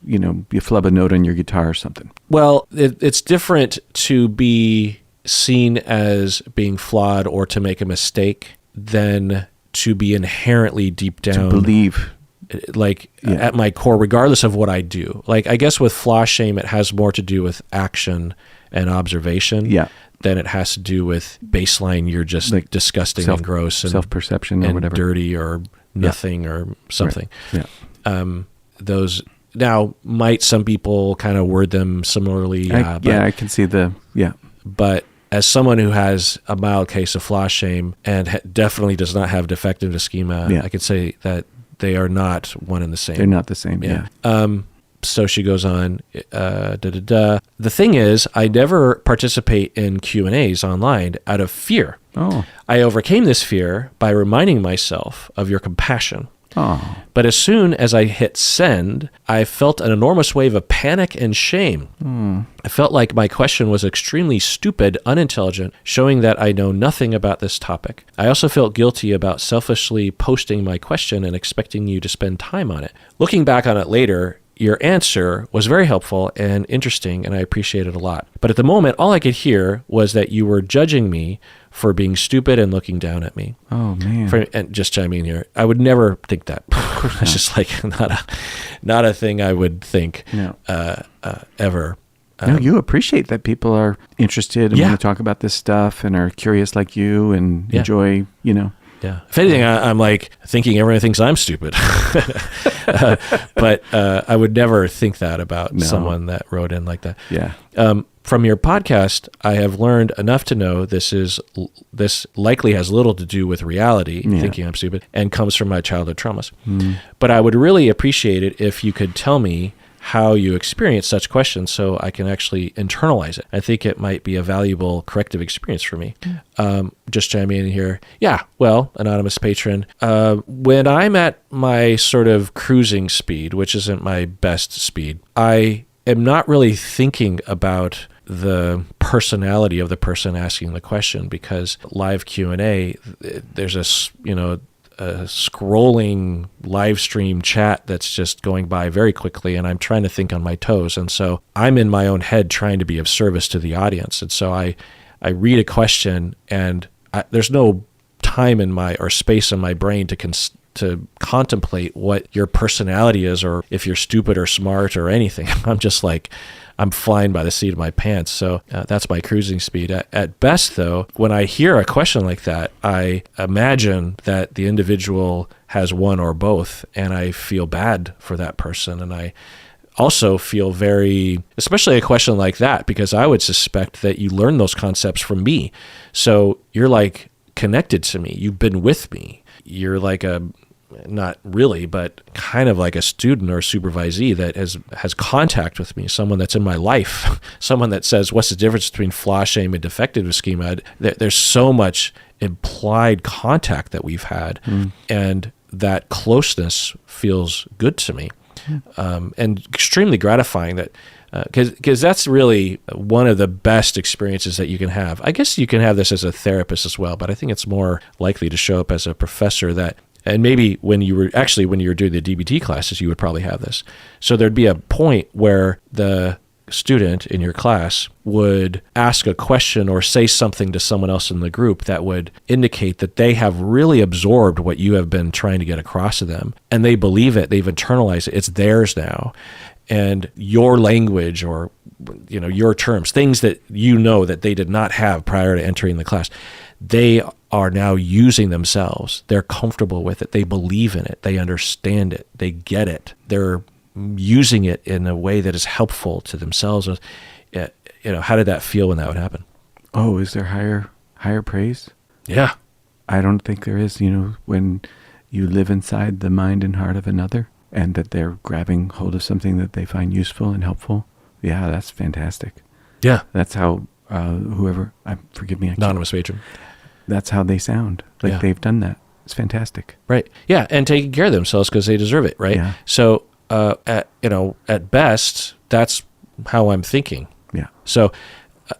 you flub a note on your guitar or something? Well, it's different to be seen as being flawed or to make a mistake than to be inherently deep down. To believe. At my core, regardless of what I do. Like, I guess with flaw shame, it has more to do with action and observation than it has to do with baseline. You're just disgusting and gross and self-perception or whatever, dirty or nothing or something. Right. Yeah. Those now might some people kind of word them similarly. I can see but as someone who has a mild case of flaw shame and definitely does not have defective schema, I could say that they are not one and the same. They're not the same. Yeah. So she goes on, The thing is, I never participate in Q&As online out of fear. Oh. I overcame this fear by reminding myself of your compassion. Oh. But as soon as I hit send, I felt an enormous wave of panic and shame. I felt like my question was extremely stupid, unintelligent, showing that I know nothing about this topic. I also felt guilty about selfishly posting my question and expecting you to spend time on it. Looking back on it later, your answer was very helpful and interesting, and I appreciate it a lot. But at the moment, all I could hear was that you were judging me for being stupid and looking down at me. Oh, man. And just chiming in here, I would never think that. It's just like not a thing I would think ever. No, you appreciate that people are interested and want to talk about this stuff and are curious like you and enjoy, Yeah. If anything, I'm like thinking everyone thinks I'm stupid. But I would never think that about someone that wrote in like that. Yeah. From your podcast, I have learned enough to know this likely has little to do with reality, thinking I'm stupid, and comes from my childhood traumas. But I would really appreciate it if you could tell me how you experience such questions so I can actually internalize it. I think it might be a valuable corrective experience for me. Just chiming in here. Yeah, well, anonymous patron, when I'm at my sort of cruising speed, which isn't my best speed, I am not really thinking about the personality of the person asking the question, because live Q&A, there's a scrolling live stream chat that's just going by very quickly, and I'm trying to think on my toes. And so I'm in my own head trying to be of service to the audience. And so I read a question, and there's no time in or space in my brain to contemplate what your personality is, or if you're stupid or smart or anything. I'm just like, I'm flying by the seat of my pants. So that's my cruising speed. At best, though, when I hear a question like that, I imagine that the individual has one or both, and I feel bad for that person. And also feel very, especially a question like that, because I would suspect that you learn those concepts from me. So you're like connected to me. You've been with me. You're like not really, but kind of like a student or a supervisee that has contact with me, someone that's in my life, someone that says, what's the difference between flaw, shame, and defective schema? There's so much implied contact that we've had, and that closeness feels good to me, and extremely gratifying that, because that's really one of the best experiences that you can have. I guess you can have this as a therapist as well, but I think it's more likely to show up as a professor that, and maybe when you were doing the DBT classes, you would probably have this. So there'd be a point where the student in your class would ask a question or say something to someone else in the group that would indicate that they have really absorbed what you have been trying to get across to them, and they believe it, they've internalized it, it's theirs now. And your language, or your terms, things that that they did not have prior to entering the class, they are now using themselves. They're comfortable with it. They believe in it. They understand it. They get it. They're using it in a way that is helpful to themselves. How did that feel when that would happen? Oh, is there higher praise? Yeah. I don't think there is, when you live inside the mind and heart of another, and that they're grabbing hold of something that they find useful and helpful. Yeah, that's fantastic. Yeah. That's how forgive me. Anonymous patron. That's how they sound. Like they've done that. It's fantastic. Right. Yeah. And taking care of themselves because they deserve it. Right. Yeah. So, at best, that's how I'm thinking. Yeah. So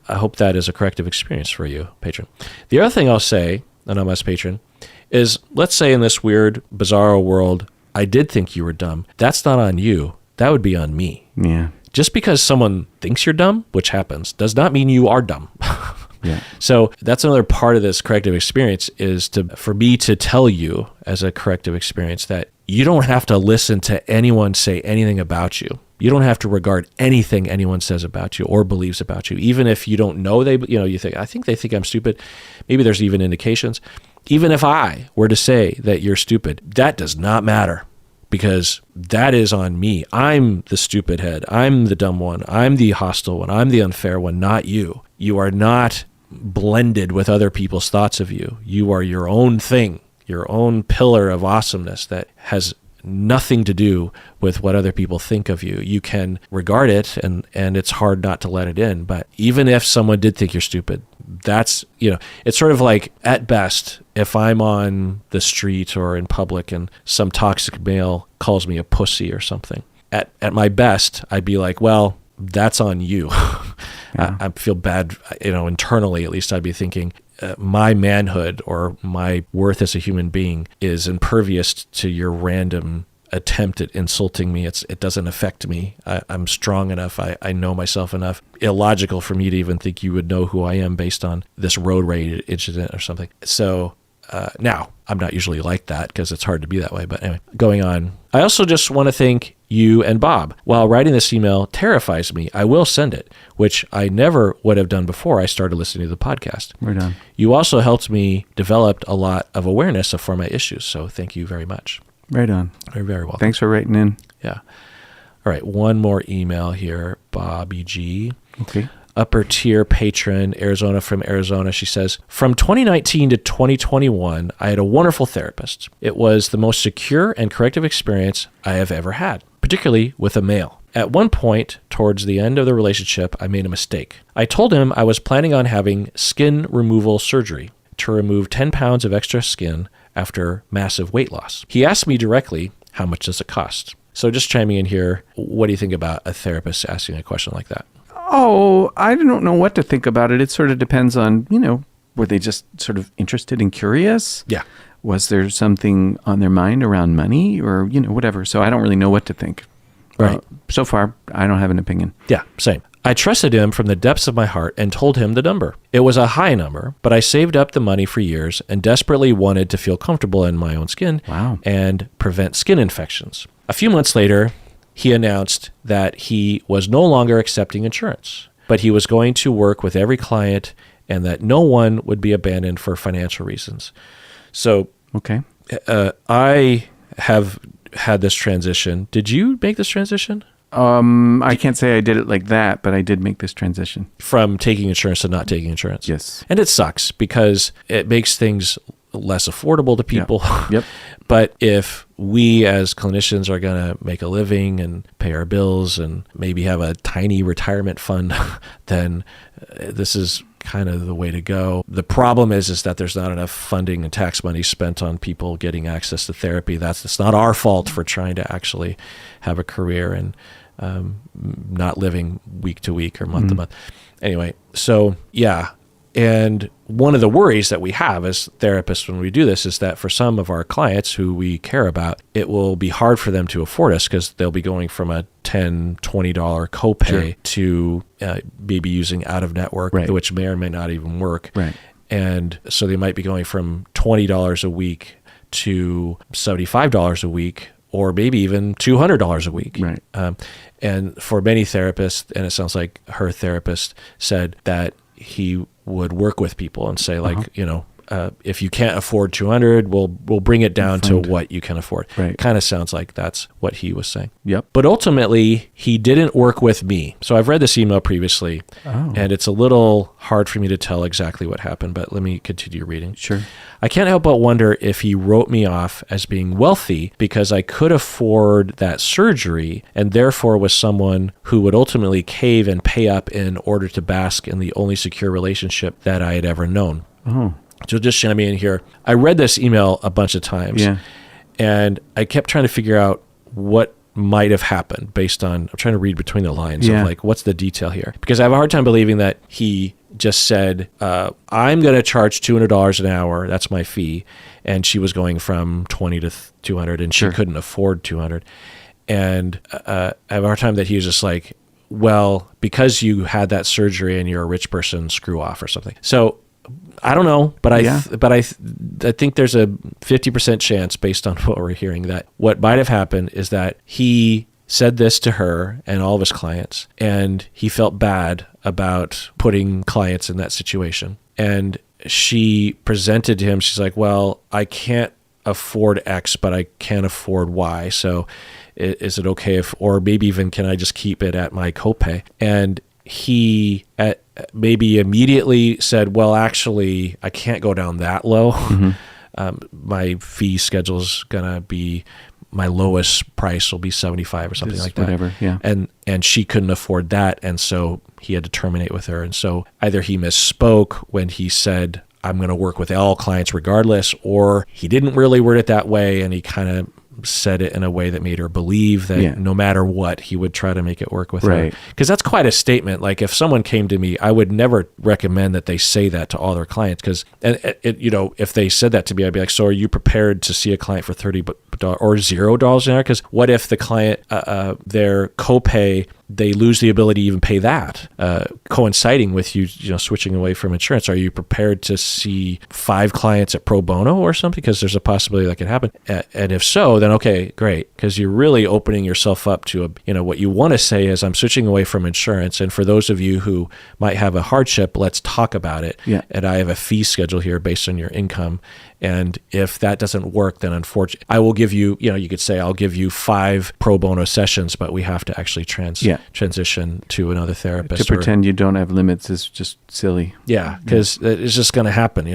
I hope that is a corrective experience for you, patron. The other thing I'll say, anonymous patron, is let's say in this weird, bizarro world, I did think you were dumb. That's not on you. That would be on me. Yeah. Just because someone thinks you're dumb, which happens, does not mean you are dumb. Yeah. So that's another part of this corrective experience, is for me to tell you as a corrective experience that you don't have to listen to anyone say anything about you. You don't have to regard anything anyone says about you or believes about you, even if you don't know you think, I think they think I'm stupid. Maybe there's even indications. Even if I were to say that you're stupid, that does not matter, because that is on me. I'm the stupid head. I'm the dumb one. I'm the hostile one. I'm the unfair one, not you. You are not blended with other people's thoughts of you. You are your own thing, your own pillar of awesomeness that has nothing to do with what other people think of you. You can regard it, and it's hard not to let it in. But even if someone did think you're stupid, that's, it's sort of like, at best, if I'm on the street or in public and some toxic male calls me a pussy or something, at my best, I'd be like, well, that's on you. Yeah. I feel bad, internally, at least I'd be thinking, my manhood or my worth as a human being is impervious to your random attempt at insulting me. It doesn't affect me. I'm strong enough. I know myself enough. Illogical for me to even think you would know who I am based on this road rage incident or something. So now, I'm not usually like that because it's hard to be that way. But anyway, going on. I also just want to thank you and Bob. While writing this email terrifies me, I will send it, which I never would have done before I started listening to the podcast. Right on. You also helped me develop a lot of awareness for my issues. So thank you very much. Right on. You're very welcome. Thanks for writing in. Yeah. All right. One more email here. Bobby G. Okay. Upper tier patron, Arizona from Arizona. She says, from 2019 to 2021, I had a wonderful therapist. It was the most secure and corrective experience I have ever had, particularly with a male. At one point, towards the end of the relationship, I made a mistake. I told him I was planning on having skin removal surgery to remove 10 pounds of extra skin after massive weight loss. He asked me directly, how much does it cost? So just chiming in here, what do you think about a therapist asking a question like that? Oh, I don't know what to think about it. It sort of depends on, were they just sort of interested and curious? Yeah. Was there something on their mind around money or, whatever? So I don't really know what to think. Right. So far, I don't have an opinion. Yeah, same. I trusted him from the depths of my heart and told him the number. It was a high number, but I saved up the money for years and desperately wanted to feel comfortable in my own skin. Wow. And prevent skin infections. A few months later, he announced that he was no longer accepting insurance, but he was going to work with every client and that no one would be abandoned for financial reasons. So, okay. I have had this transition. Did you make this transition? I can't say I did it like that, but I did make this transition. From taking insurance to not taking insurance. Yes. And it sucks because it makes things less affordable to people. Yep. But if we as clinicians are going to make a living and pay our bills and maybe have a tiny retirement fund, then this is kind of the way to go. The problem is that there's not enough funding and tax money spent on people getting access to therapy. It's not our fault for trying to actually have a career and not living week to week or month to month. Anyway, so yeah. And one of the worries that we have as therapists when we do this is that for some of our clients who we care about, it will be hard for them to afford us because they'll be going from a $10, $20 copay to maybe using out-of-network, which may or may not even work. Right. And so they might be going from $20 a week to $75 a week, or maybe even $200 a week. Right. And for many therapists, and it sounds like her therapist said that he would work with people and say, like, if you can't afford 200, we'll bring it down to what you can afford. Right. Kind of sounds like that's what he was saying. Yep. But ultimately, he didn't work with me. So I've read this email previously, and it's a little hard for me to tell exactly what happened, but let me continue reading. Sure. I can't help but wonder if he wrote me off as being wealthy because I could afford that surgery and therefore was someone who would ultimately cave and pay up in order to bask in the only secure relationship that I had ever known. Oh. So just chime in here. I read this email a bunch of times, and I kept trying to figure out what might have happened based on, I'm trying to read between the lines of like, what's the detail here? Because I have a hard time believing that he just said, I'm going to charge $200 an hour. That's my fee. And she was going from 20 to 200 and she couldn't afford 200. And I have a hard time that he was just like, well, because you had that surgery and you're a rich person, screw off or something. So I don't know, but I think there's a 50% chance based on what we're hearing that what might have happened is that he said this to her and all of his clients, and he felt bad about putting clients in that situation. And she presented to him, she's like, well, I can't afford X, but I can afford Y. So is it okay if, or maybe even can I just keep it at my copay? And he maybe immediately said, well, actually, I can't go down that low. My fee schedule is going to be, my lowest price will be 75 or something like that. Whatever, yeah. And she couldn't afford that. And so he had to terminate with her. And so either he misspoke when he said, I'm going to work with all clients regardless, or he didn't really word it that way. And he kind of said it in a way that made her believe that no matter what, he would try to make it work with her. Because that's quite a statement. Like if someone came to me, I would never recommend that they say that to all their clients. Because, if they said that to me, I'd be like, so are you prepared to see a client for $30 or $0 an hour? Because what if the client, their copay, they lose the ability to even pay that, coinciding with you switching away from insurance? Are you prepared to see 5 clients at pro bono or something? Because there's a possibility that could happen. And if so, then okay, great. Because you're really opening yourself up to what you want to say is, I'm switching away from insurance. And for those of you who might have a hardship, let's talk about it. And I have a fee schedule here based on your income. And if that doesn't work, then unfortunately, I will give you, you could say, I'll give you 5 pro bono sessions, but we have to actually transition to another therapist. To pretend you don't have limits is just silly. Yeah, because it's just going to happen,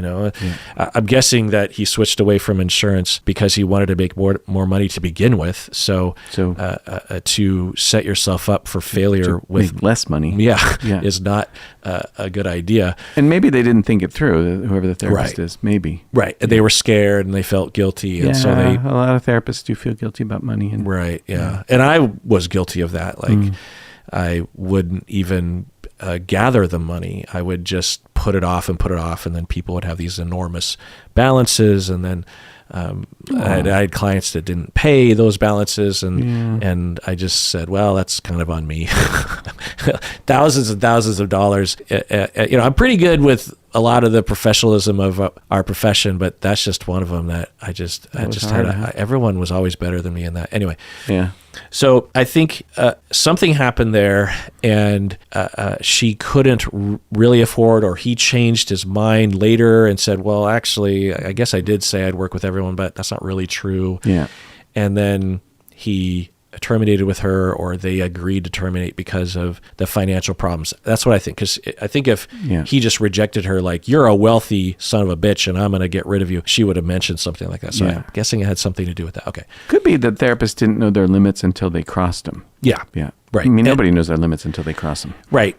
I'm guessing that he switched away from insurance because he wanted to make more money to begin with. So to set yourself up for failure with make less money, is not a good idea. And maybe they didn't think it through, whoever the therapist is, maybe. Right. They were scared and they felt guilty. And so a lot of therapists do feel guilty about money. And, And I was guilty of that. Like I wouldn't even gather the money. I would just put it off, and then people would have these enormous balances, and then I had clients that didn't pay those balances, and I just said, well, that's kind of on me. Thousands and thousands of dollars. I'm pretty good with a lot of the professionalism of our profession, but that's just one of them that I just had. Everyone was always better than me in that. Anyway. Yeah. So I think something happened there, and she couldn't really afford, or he changed his mind later and said, well, actually, I guess I did say I'd work with everyone, but that's not really true. Yeah. And then he terminated with her, or they agreed to terminate because of the financial problems. That's what I think. Because I think if he just rejected her, like, you're a wealthy son of a bitch and I'm going to get rid of you, she would have mentioned something like that. So I'm guessing it had something to do with that. Okay. Could be that therapists didn't know their limits until they crossed them. Yeah. Yeah. Right. I mean, nobody knows their limits until they cross them. Right.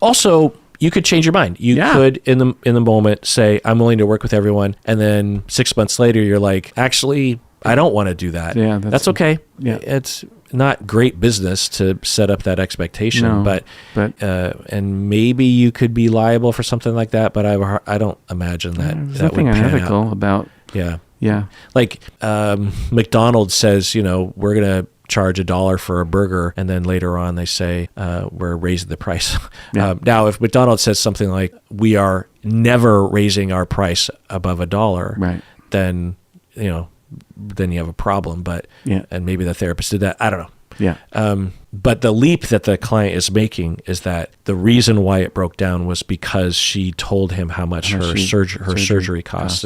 Also, you could change your mind. You could, in the moment, say, I'm willing to work with everyone. And then 6 months later, you're like, actually, I don't want to do that. Yeah, that's okay. Yeah. It's not great business to set up that expectation, but and maybe you could be liable for something like that, but I don't imagine that there's that would nothing pan unethical out. about. Yeah. Like McDonald's says, we're going to charge $1 for a burger, and then later on they say we're raising the price. Now, if McDonald's says something like, we are never raising our price above $1, right, then then you have a problem. But and maybe the therapist did that. I don't know. Yeah. But the leap that the client is making is that the reason why it broke down was because she told him how much her surgery cost,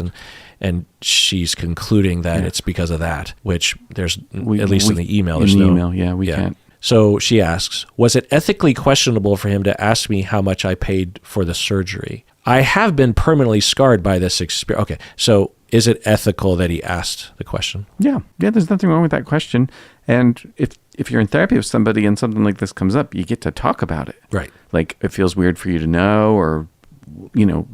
and she's concluding that it's because of that, which there's at least in the email. There's no email, we can't. So she asks, was it ethically questionable for him to ask me how much I paid for the surgery? I have been permanently scarred by this experience. Okay, so is it ethical that he asked the question? Yeah, there's nothing wrong with that question. And if you're in therapy with somebody and something like this comes up, you get to talk about it. Right. Like, it feels weird for you to know, or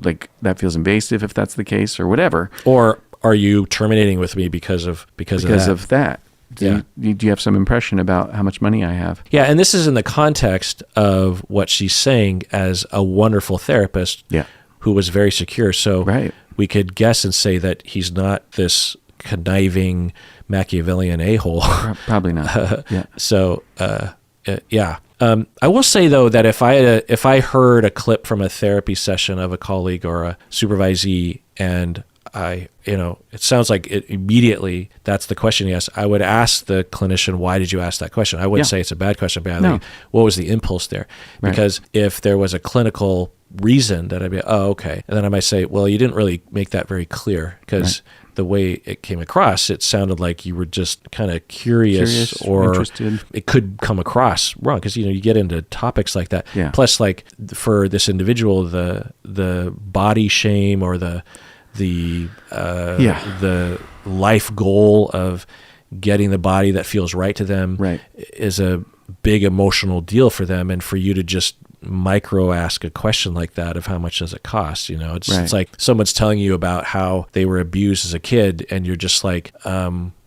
like that feels invasive if that's the case, or whatever. Or are you terminating with me because of that? Do you have some impression about how much money I have? Yeah, and this is in the context of what she's saying as a wonderful therapist who was very secure. So we could guess and say that he's not this conniving Machiavellian a-hole. Probably not. So, I will say, though, that if I heard a clip from a therapy session of a colleague or a supervisee, and it sounds like immediately that's the question he asked, I would ask the clinician, why did you ask that question? I wouldn't say it's a bad question, but what was the impulse there? Because if there was a clinical reason, that I'd be, oh, okay. And then I might say, well, you didn't really make that very clear, because the way it came across, it sounded like you were just kind of curious or interested. It could come across wrong, because you get into topics like that. Plus, like, for this individual, the body shame or the life goal of getting the body that feels right to them is a big emotional deal for them. And for you to just micro ask a question like that of how much does it cost, it's like someone's telling you about how they were abused as a kid, and you're just like,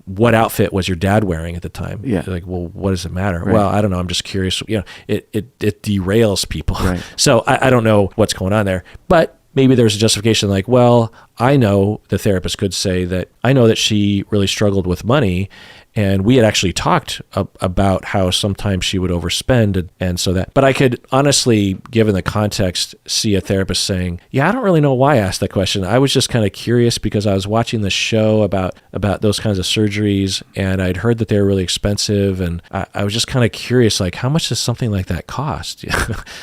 what outfit was your dad wearing at the time? You're like, well, what does it matter? Well, I don't know. I'm just curious. It derails people. So I don't know what's going on there, but maybe there's a justification, like, well, I know the therapist could say that I know that she really struggled with money, and we had actually talked about how sometimes she would overspend, and so that. But I could honestly, given the context, see a therapist saying, "Yeah, I don't really know why I asked that question. I was just kind of curious because I was watching the show about those kinds of surgeries, and I'd heard that they were really expensive, and I was just kind of curious, like, how much does something like that cost?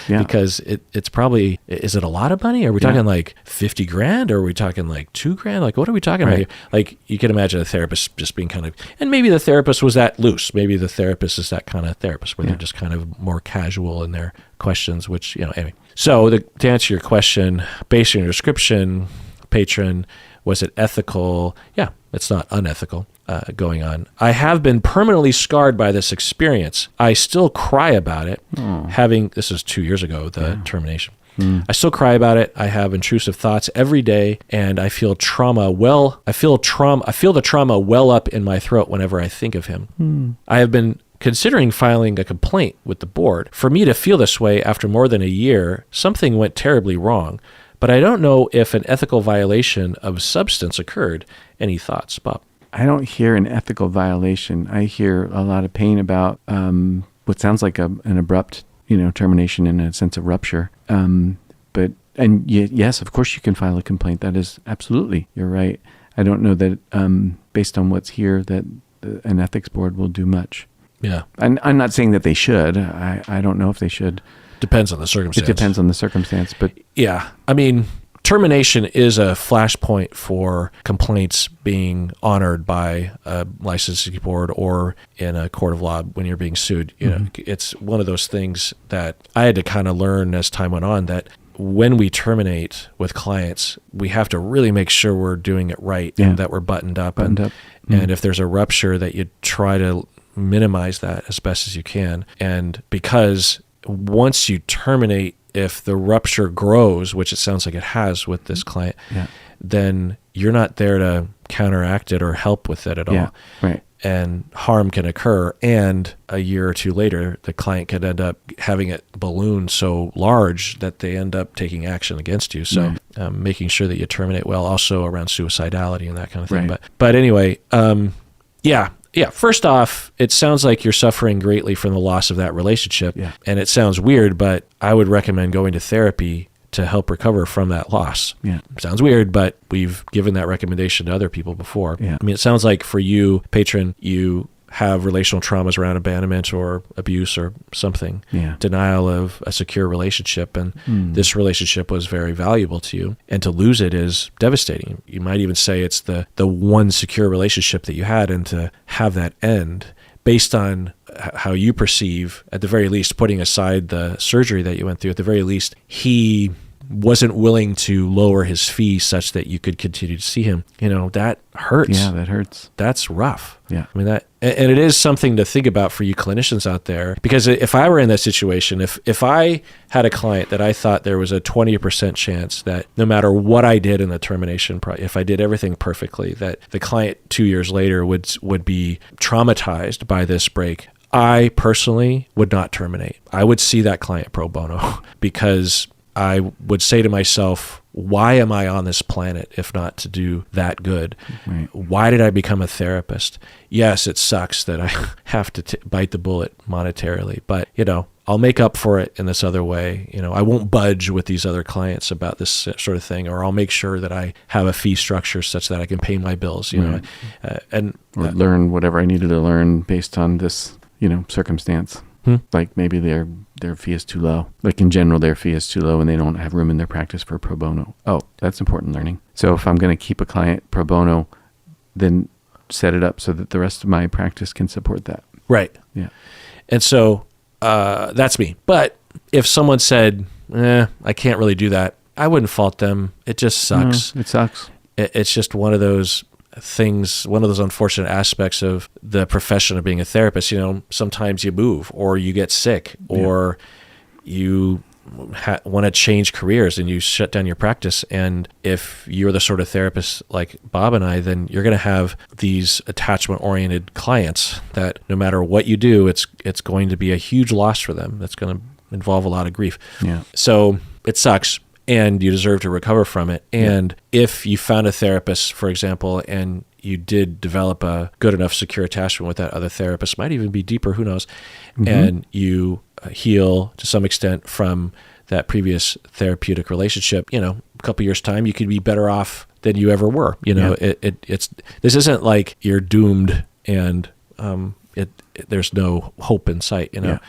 Because it's probably, is it a lot of money? Are we talking like 50 grand, or are we talking like 2 grand? Like, what are we talking about here? Like, you can imagine a therapist just being kind of, and maybe the therapist was that loose. Maybe the therapist is that kind of therapist where they're just kind of more casual in their questions, which, anyway. So to answer your question, based on your description, patron, was it ethical? Yeah, it's not unethical going on. I have been permanently scarred by this experience. I still cry about it. This is 2 years ago, the termination. I still cry about it. I have intrusive thoughts every day, and I feel trauma. I feel the trauma well up in my throat whenever I think of him. I have been considering filing a complaint with the board. For me to feel this way after more than a year, something went terribly wrong, but I don't know if an ethical violation of substance occurred. Any thoughts, Bob? I don't hear an ethical violation. I hear a lot of pain about what sounds like an abrupt termination in a sense of rupture. Yes, of course you can file a complaint. That is absolutely, you're right. I don't know that based on what's here that an ethics board will do much. Yeah. I'm not saying that they should. I don't know if they should. Depends on the circumstance. It depends on the circumstance, but yeah. I mean, termination is a flashpoint for complaints being honored by a licensing board or in a court of law when you're being sued. You know, it's one of those things that I had to kind of learn as time went on, that when we terminate with clients, we have to really make sure we're doing it right and that we're buttoned up. And if there's a rupture, that you try to minimize that as best as you can. And because once you terminate, if the rupture grows, which it sounds like it has with this client, then you're not there to counteract it or help with it at all. Right. And harm can occur. And a year or two later, the client could end up having it balloon so large that they end up taking action against you. So making sure that you terminate well, also around suicidality and that kind of thing. Right. But anyway, yeah. First off, it sounds like you're suffering greatly from the loss of that relationship. Yeah. And it sounds weird, but I would recommend going to therapy to help recover from that loss. Yeah. Sounds weird, but we've given that recommendation to other people before. Yeah. I mean, it sounds like for you, patron, you have relational traumas around abandonment or abuse or something, denial of a secure relationship. And this relationship was very valuable to you. And to lose it is devastating. You might even say it's the one secure relationship that you had, and to have that end based on how you perceive, at the very least, putting aside the surgery that you went through, at the very least, he wasn't willing to lower his fee such that you could continue to see him. You know, that hurts. Yeah, that hurts. That's rough. Yeah. I mean, and it is something to think about for you clinicians out there, because if I were in that situation, if I had a client that I thought there was a 20% chance that no matter what I did in the termination, if I did everything perfectly, that the client 2 years later would be traumatized by this break, I personally would not terminate. I would see that client pro bono, because I would say to myself, why am I on this planet if not to do that good? Right. Why did I become a therapist? Yes, it sucks that I have to bite the bullet monetarily, but I'll make up for it in this other way. I won't budge with these other clients about this sort of thing, or I'll make sure that I have a fee structure such that I can pay my bills, or learn whatever I needed to learn based on this, circumstance. Like maybe their fee is too low. Like in general, their fee is too low and they don't have room in their practice for pro bono. Oh, that's important learning. So if I'm going to keep a client pro bono, then set it up so that the rest of my practice can support that. Right. Yeah. And so that's me. But if someone said, I can't really do that, I wouldn't fault them. It just sucks. It sucks. It's just one of those things, one of those unfortunate aspects of the profession of being a therapist. Sometimes you move, or you get sick, or you want to change careers and you shut down your practice. And if you're the sort of therapist like Bob and I, then you're going to have these attachment-oriented clients that no matter what you do, it's going to be a huge loss for them. That's going to involve a lot of grief. Yeah. So it sucks. And you deserve to recover from it. And if you found a therapist, for example, and you did develop a good enough secure attachment with that other therapist, might even be deeper, who knows, and you heal to some extent from that previous therapeutic relationship, a couple years' time, you could be better off than you ever were. It's this isn't like you're doomed and there's no hope in sight, Yeah.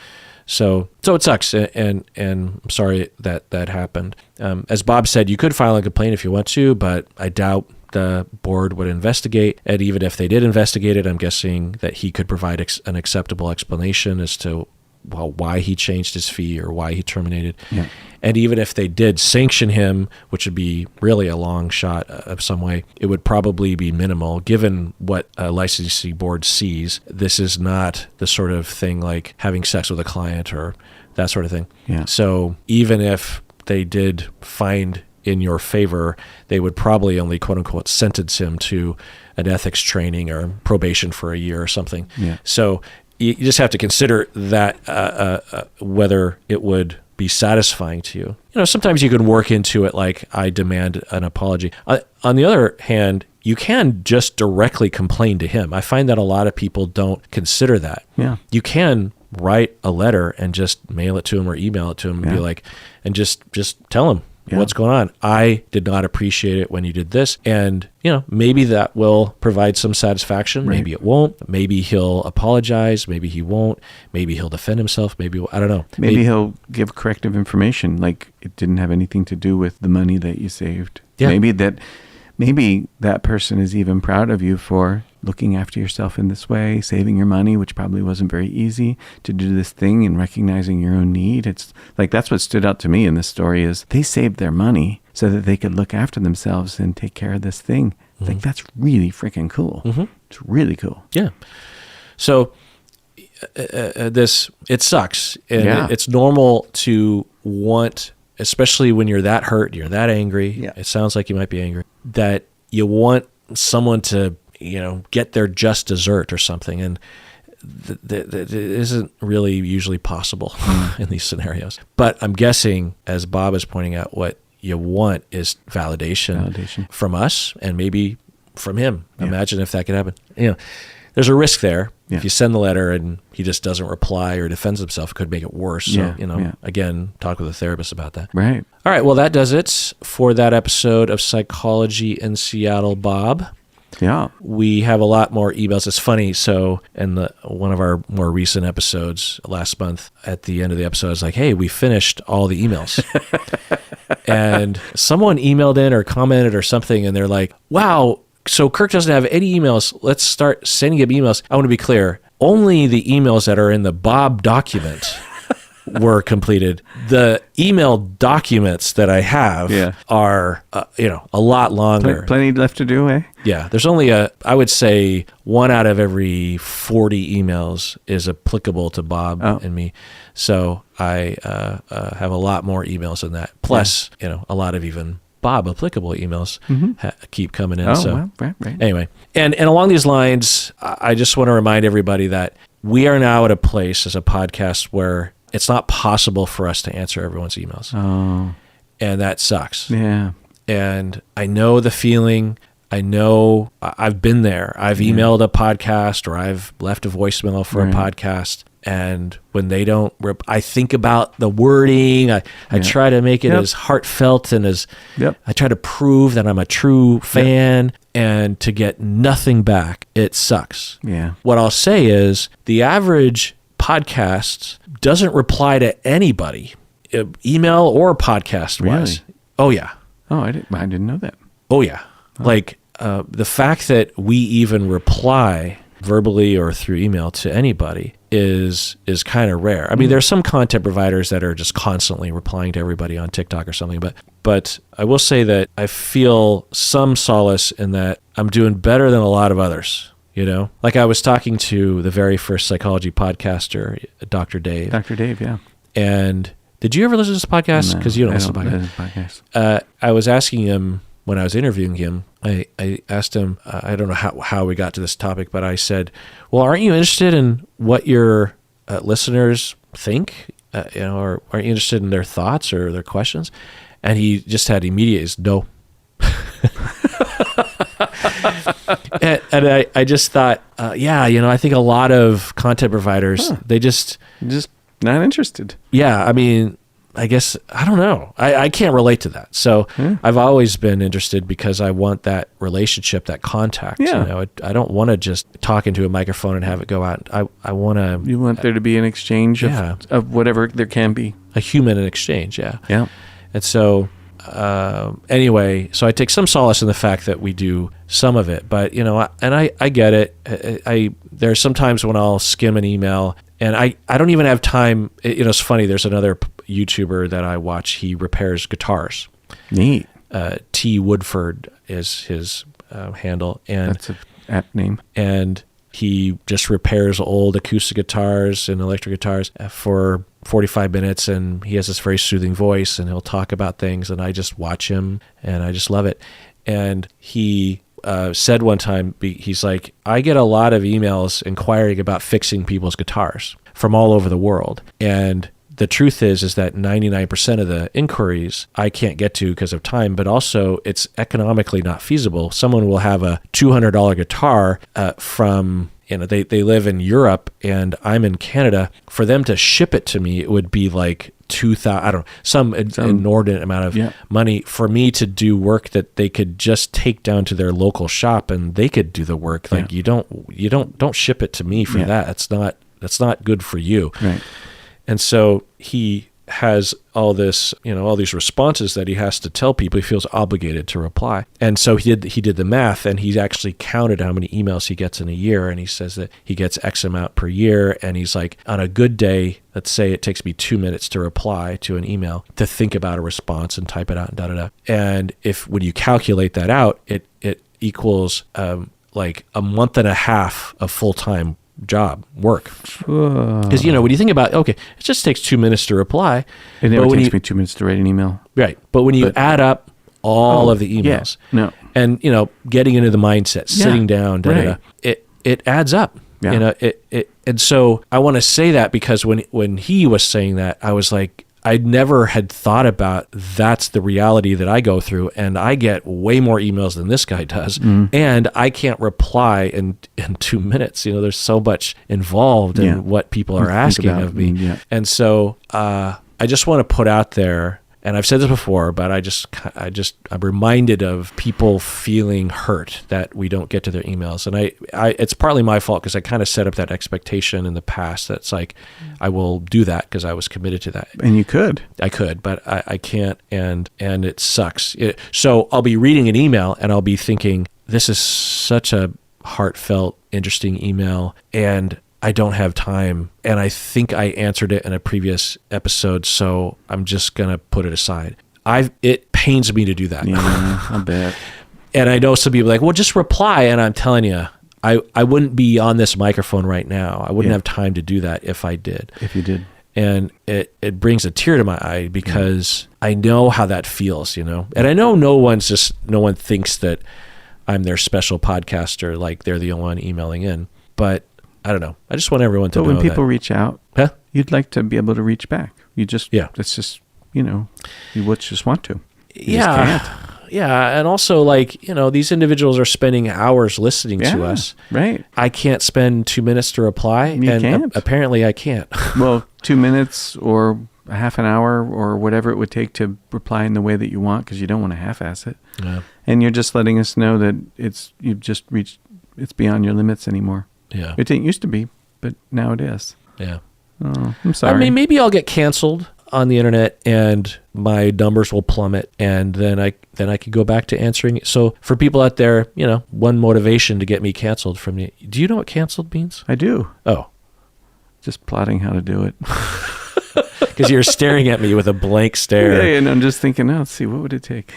So it sucks, and I'm sorry that happened. As Bob said, you could file a complaint if you want to, but I doubt the board would investigate. And even if they did investigate it, I'm guessing that he could provide an acceptable explanation as to why he changed his fee or why he terminated. Yeah. And even if they did sanction him, which would be really a long shot of some way, it would probably be minimal given what a licensing board sees. This is not the sort of thing like having sex with a client or that sort of thing. Yeah. So even if they did find in your favor, they would probably only quote unquote sentence him to an ethics training or probation for a year or something. Yeah. So you just have to consider that whether it would be satisfying to you. Sometimes you can work into it like, I demand an apology. On the other hand, you can just directly complain to him. I find that a lot of people don't consider that. Yeah. You can write a letter and just mail it to him or email it to him and be like, and just tell him, Yeah. What's going on? I did not appreciate it when you did this. And, maybe that will provide some satisfaction. Right. Maybe it won't. Maybe he'll apologize. Maybe he won't. Maybe he'll defend himself. Maybe, I don't know. Maybe he'll give corrective information, like it didn't have anything to do with the money that you saved. Yeah. Maybe that person is even proud of you for looking after yourself in this way, saving your money, which probably wasn't very easy, to do this thing and recognizing your own need. It's like, that's what stood out to me in this story is they saved their money so that they could look after themselves and take care of this thing. Mm-hmm. Like, that's really freaking cool. Mm-hmm. It's really cool. Yeah. So it sucks. And it's normal to want, especially when you're that hurt, you're that angry. Yeah. It sounds like you might be angry, that you want someone to, get their just dessert or something. And it isn't really usually possible in these scenarios. But I'm guessing, as Bob is pointing out, what you want is validation from us and maybe from him. Yeah. Imagine if that could happen. There's a risk there. Yeah. If you send the letter and he just doesn't reply or defends himself, it could make it worse. So, again, talk with a therapist about that. Right. All right. Well, that does it for that episode of Psychology in Seattle, Bob. Yeah. We have a lot more emails. It's funny. So in one of our more recent episodes last month, at the end of the episode, I was like, hey, we finished all the emails. And someone emailed in or commented or something, and they're like, wow, so Kirk doesn't have any emails. Let's start sending him emails. I want to be clear. Only the emails that are in the Bob document were completed. The email documents that I have are, a lot longer. Plenty left to do, eh? Yeah. There's only I would say 1 out of every 40 emails is applicable to Bob and me. So I have a lot more emails than that. Plus, a lot of even Bob applicable emails keep coming in. Right. Anyway, and along these lines, I just want to remind everybody that we are now at a place as a podcast where it's not possible for us to answer everyone's emails. Oh. And that sucks. Yeah. And I know the feeling. I know I've been there. I've emailed a podcast or I've left a voicemail for a podcast. And when they don't, I think about the wording. I try to make it as heartfelt and as I try to prove that I'm a true fan. And to get nothing back, it sucks. Yeah. What I'll say is the average podcast doesn't reply to anybody, email or podcast wise. Really? Oh yeah. Oh, I didn't know that. Oh yeah. Oh. Like the fact that we even reply verbally or through email to anybody is kind of rare. I mean, there's some content providers that are just constantly replying to everybody on TikTok or something, but I will say that I feel some solace in that I'm doing better than a lot of others. Like I was talking to the very first psychology podcaster, Dr. Dave. Dr. Dave, yeah. And did you ever listen to this podcast? Because you don't listen to podcasts. I was asking him when I was interviewing him, I asked him, I don't know how we got to this topic, but I said, well, aren't you interested in what your listeners think? Or aren't you interested in their thoughts or their questions? And he just had immediate no. and I just thought, I think a lot of content providers, they just not interested. Yeah. I mean, I guess, I don't know. I can't relate to that. So I've always been interested because I want that relationship, that contact. Yeah. I don't want to just talk into a microphone and have it go out. I want to. You want there to be an exchange of whatever there can be. A human exchange. Yeah. Yeah. And so, anyway, so I take some solace in the fact that we do some of it, but I get it. There's sometimes when I'll skim an email and I don't even have time. It's funny. There's another YouTuber that I watch. He repairs guitars. Neat. T Woodford is his handle. And that's an apt name. And he just repairs old acoustic guitars and electric guitars for 45 minutes, and he has this very soothing voice, and he'll talk about things, and I just watch him, and I just love it. And he said one time, he's like, I get a lot of emails inquiring about fixing people's guitars from all over the world. And the truth is that 99% of the inquiries I can't get to because of time, but also it's economically not feasible. Someone will have a $200 guitar from, they live in Europe and I'm in Canada. For them to ship it to me, it would be like $2,000, I don't know, some inordinate amount of money for me to do work that they could just take down to their local shop and they could do the work. Like you don't ship it to me for that. That's not good for you. Right. And so he has all this, all these responses that he has to tell people. He feels obligated to reply. And so he did the math, and he's actually counted how many emails he gets in a year. And he says that he gets X amount per year. And he's like, on a good day, let's say it takes me 2 minutes to reply to an email, to think about a response and type it out and da-da-da. And when you calculate that out, it equals like a month and a half of full-time job work. Because when you think about, okay, it just takes 2 minutes to reply. It never takes me 2 minutes to write an email. Right. But when you add up all of the emails and getting into the mindset, sitting down, it adds up. And so I want to say that because when he was saying that, I was like, I never had thought about that's the reality that I go through, and I get way more emails than this guy does, and I can't reply in 2 minutes. There's so much involved in what people are asking of me. And so I just want to put out there, and I've said this before, but I'm reminded of people feeling hurt that we don't get to their emails. And it's partly my fault because I kind of set up that expectation in the past that's like, I will do that because I was committed to that. And you could. I could, but I can't, and it sucks. So I'll be reading an email and I'll be thinking, this is such a heartfelt, interesting email, and I don't have time, and I think I answered it in a previous episode, so I'm just going to put it aside. It pains me to do that. Yeah, I bet. And I know some people are like, well, just reply, and I'm telling you, I wouldn't be on this microphone right now. I wouldn't have time to do that if I did. If you did. And it brings a tear to my eye because I know how that feels, And I know no one thinks that I'm their special podcaster, like they're the only one emailing in, but I don't know. I just want everyone to know. But when people reach out, huh? You'd like to be able to reach back. It's just, you just want to. You just can't. Yeah. And also these individuals are spending hours listening to us. Right. I can't spend 2 minutes to reply. You can't. Apparently I can't. Well, 2 minutes or a half an hour or whatever it would take to reply in the way that you want, because you don't want to half-ass it. Yeah. And you're just letting us know that it's beyond your limits anymore. Yeah. It didn't used to be, but now it is. Yeah. Oh, I'm sorry. I mean, maybe I'll get canceled on the internet and my numbers will plummet, and then I could go back to answering it. So for people out there, one motivation to get me canceled from me. Do you know what canceled means? I do. Oh. Just plotting how to do it. Because you're staring at me with a blank stare. Yeah, and I'm just thinking, let's see, what would it take?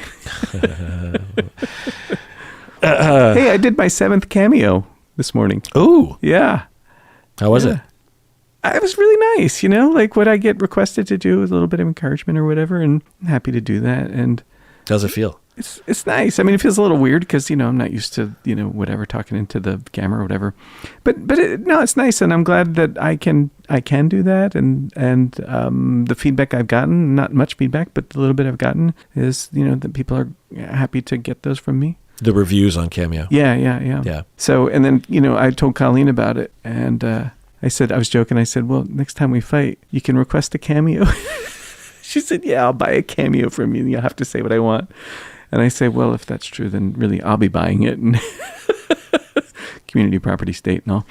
Hey, I did my 7th cameo this morning. Ooh. Yeah. How was it? It was really nice, like what I get requested to do with a little bit of encouragement or whatever, and I'm happy to do that. And how's it feel? It's nice. I mean, it feels a little weird because, I'm not used to, whatever, talking into the camera or whatever. But it's nice, and I'm glad that I can do that. And the feedback I've gotten, not much feedback, but the little bit I've gotten is, that people are happy to get those from me. The reviews on Cameo. Yeah. So, and then, I told Colleen about it, and I was joking. I said, well, next time we fight, you can request a cameo. She said, yeah, I'll buy a cameo from you, and you'll have to say what I want. And I say, well, if that's true, then really I'll be buying it. And community property state and all.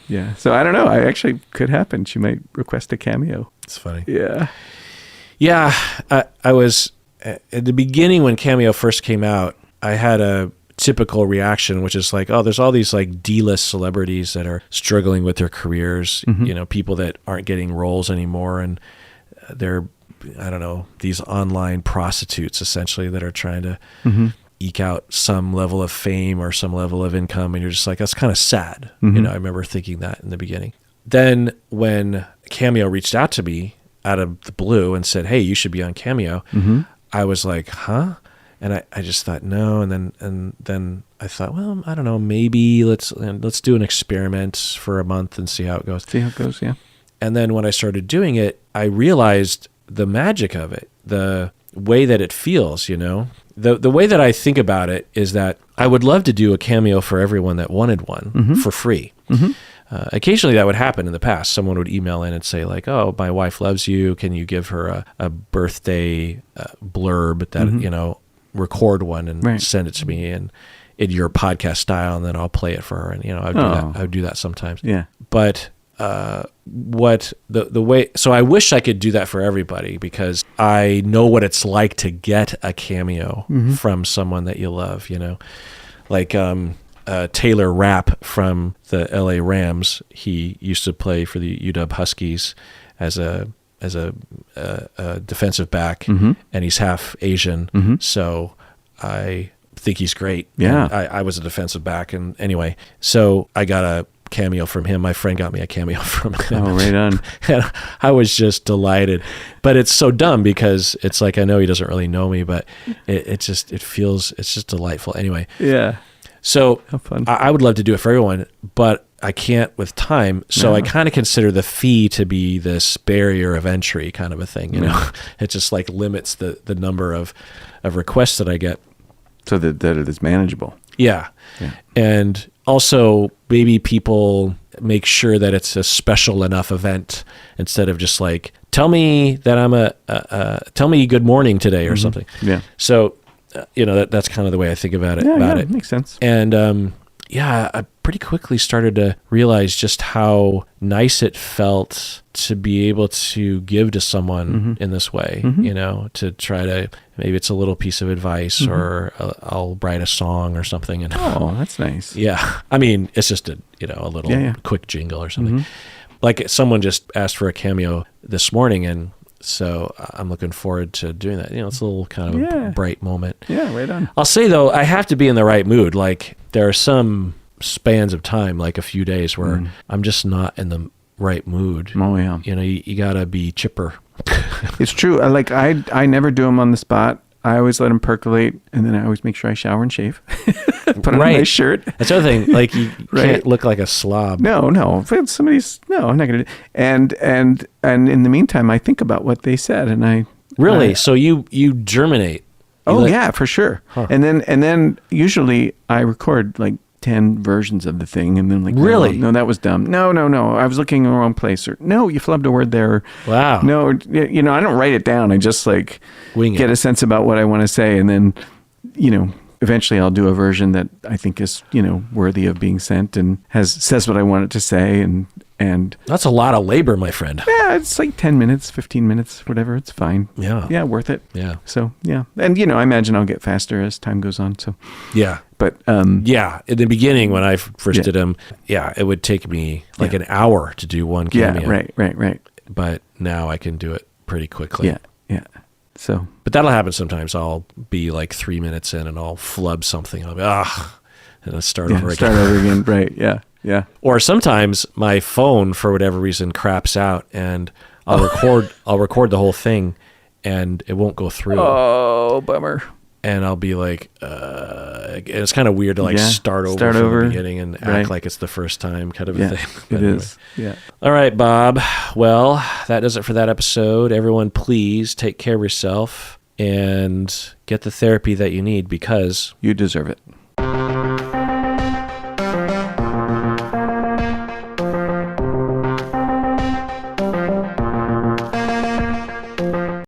Yeah. So I don't know. I actually could happen. She might request a cameo. It's funny. Yeah. Yeah. I was at the beginning when Cameo first came out, I had a typical reaction, which is like, oh, there's all these like D-list celebrities that are struggling with their careers, people that aren't getting roles anymore. And they're, I don't know, these online prostitutes essentially that are trying to eke out some level of fame or some level of income. And you're just like, that's kind of sad. I remember thinking that in the beginning. Then when Cameo reached out to me out of the blue and said, hey, you should be on Cameo, I was like, huh? And I just thought, no. And then I thought, well, I don't know, maybe let's do an experiment for a month and see how it goes. Yeah. And then when I started doing it, I realized the magic of it, the way that it feels, The way that I think about it is that I would love to do a Cameo for everyone that wanted one for free. occasionally that would happen in the past. Someone would email in and say like, oh, my wife loves you. Can you give her a birthday blurb that, record one and send it to me and in your podcast style, and then I'll play it for her. And, I would do that sometimes. Yeah. But what the way, so I wish I could do that for everybody, because I know what it's like to get a cameo from someone that you love, like Taylor Rapp from the LA Rams. He used to play for the UW Huskies as a defensive back, and he's half Asian. So I think he's great. Yeah. I was a defensive back, and anyway, so I got a cameo from him. My friend got me a cameo from him. Oh, right on. And I was just delighted. But it's so dumb, because it's like, I know he doesn't really know me, but it's just delightful. Anyway. Yeah. So how fun. I would love to do it for everyone, but I can't with time. So I kind of consider the fee to be this barrier of entry kind of a thing. It just like limits the number of requests that I get. So that it is manageable. Yeah. And also maybe people make sure that it's a special enough event, instead of just like, tell me that tell me good morning today or something. Yeah. So, that's kind of the way I think about it. It makes sense. And, I pretty quickly started to realize just how nice it felt to be able to give to someone in this way, to try to, maybe it's a little piece of advice, or I'll write a song or something. And that's nice. Yeah. I mean, it's just a little quick jingle or something. Like someone just asked for a cameo this morning, and so I'm looking forward to doing that. It's a little kind of a bright moment. Yeah, right on. I'll say though, I have to be in the right mood. Like there are some spans of time, like a few days, where I'm just not in the right mood. Oh yeah. You gotta be chipper. It's true. I never do them on the spot. I always let them percolate, and then I always make sure I shower and shave. Put on a nice shirt. That's the other thing. Like you can't look like a slob. No. If I'm not gonna do. And in the meantime, I think about what they said, and I really. So you germinate. Yeah, for sure. Huh. And then usually I record like 10 versions of the thing, and then like, really? No, that was dumb. No, I was looking in the wrong place, or no, you flubbed a word there. Wow. No, I don't write it down. I just like get a sense about what I want to say, and then eventually I'll do a version that I think is worthy of being sent and says what I want it to say, and that's a lot of labor, my friend. Yeah, it's like 10 minutes, 15 minutes, whatever. It's fine. Yeah, worth it. Yeah. So and I imagine I'll get faster as time goes on. So yeah. But in the beginning when I first did them, it would take me like an hour to do one cameo. Yeah, right. But now I can do it pretty quickly. Yeah. So, but that'll happen sometimes. I'll be like 3 minutes in and I'll flub something. I'll be and I'll start over again. Right. Yeah. Or sometimes my phone, for whatever reason, craps out, and I'll record the whole thing, and it won't go through. Oh, bummer. And I'll be like, it's kind of weird to start over from the beginning and act like it's the first time kind of a thing. It is. Yeah. All right, Bob. Well, that does it for that episode. Everyone, please take care of yourself and get the therapy that you need, because you deserve it.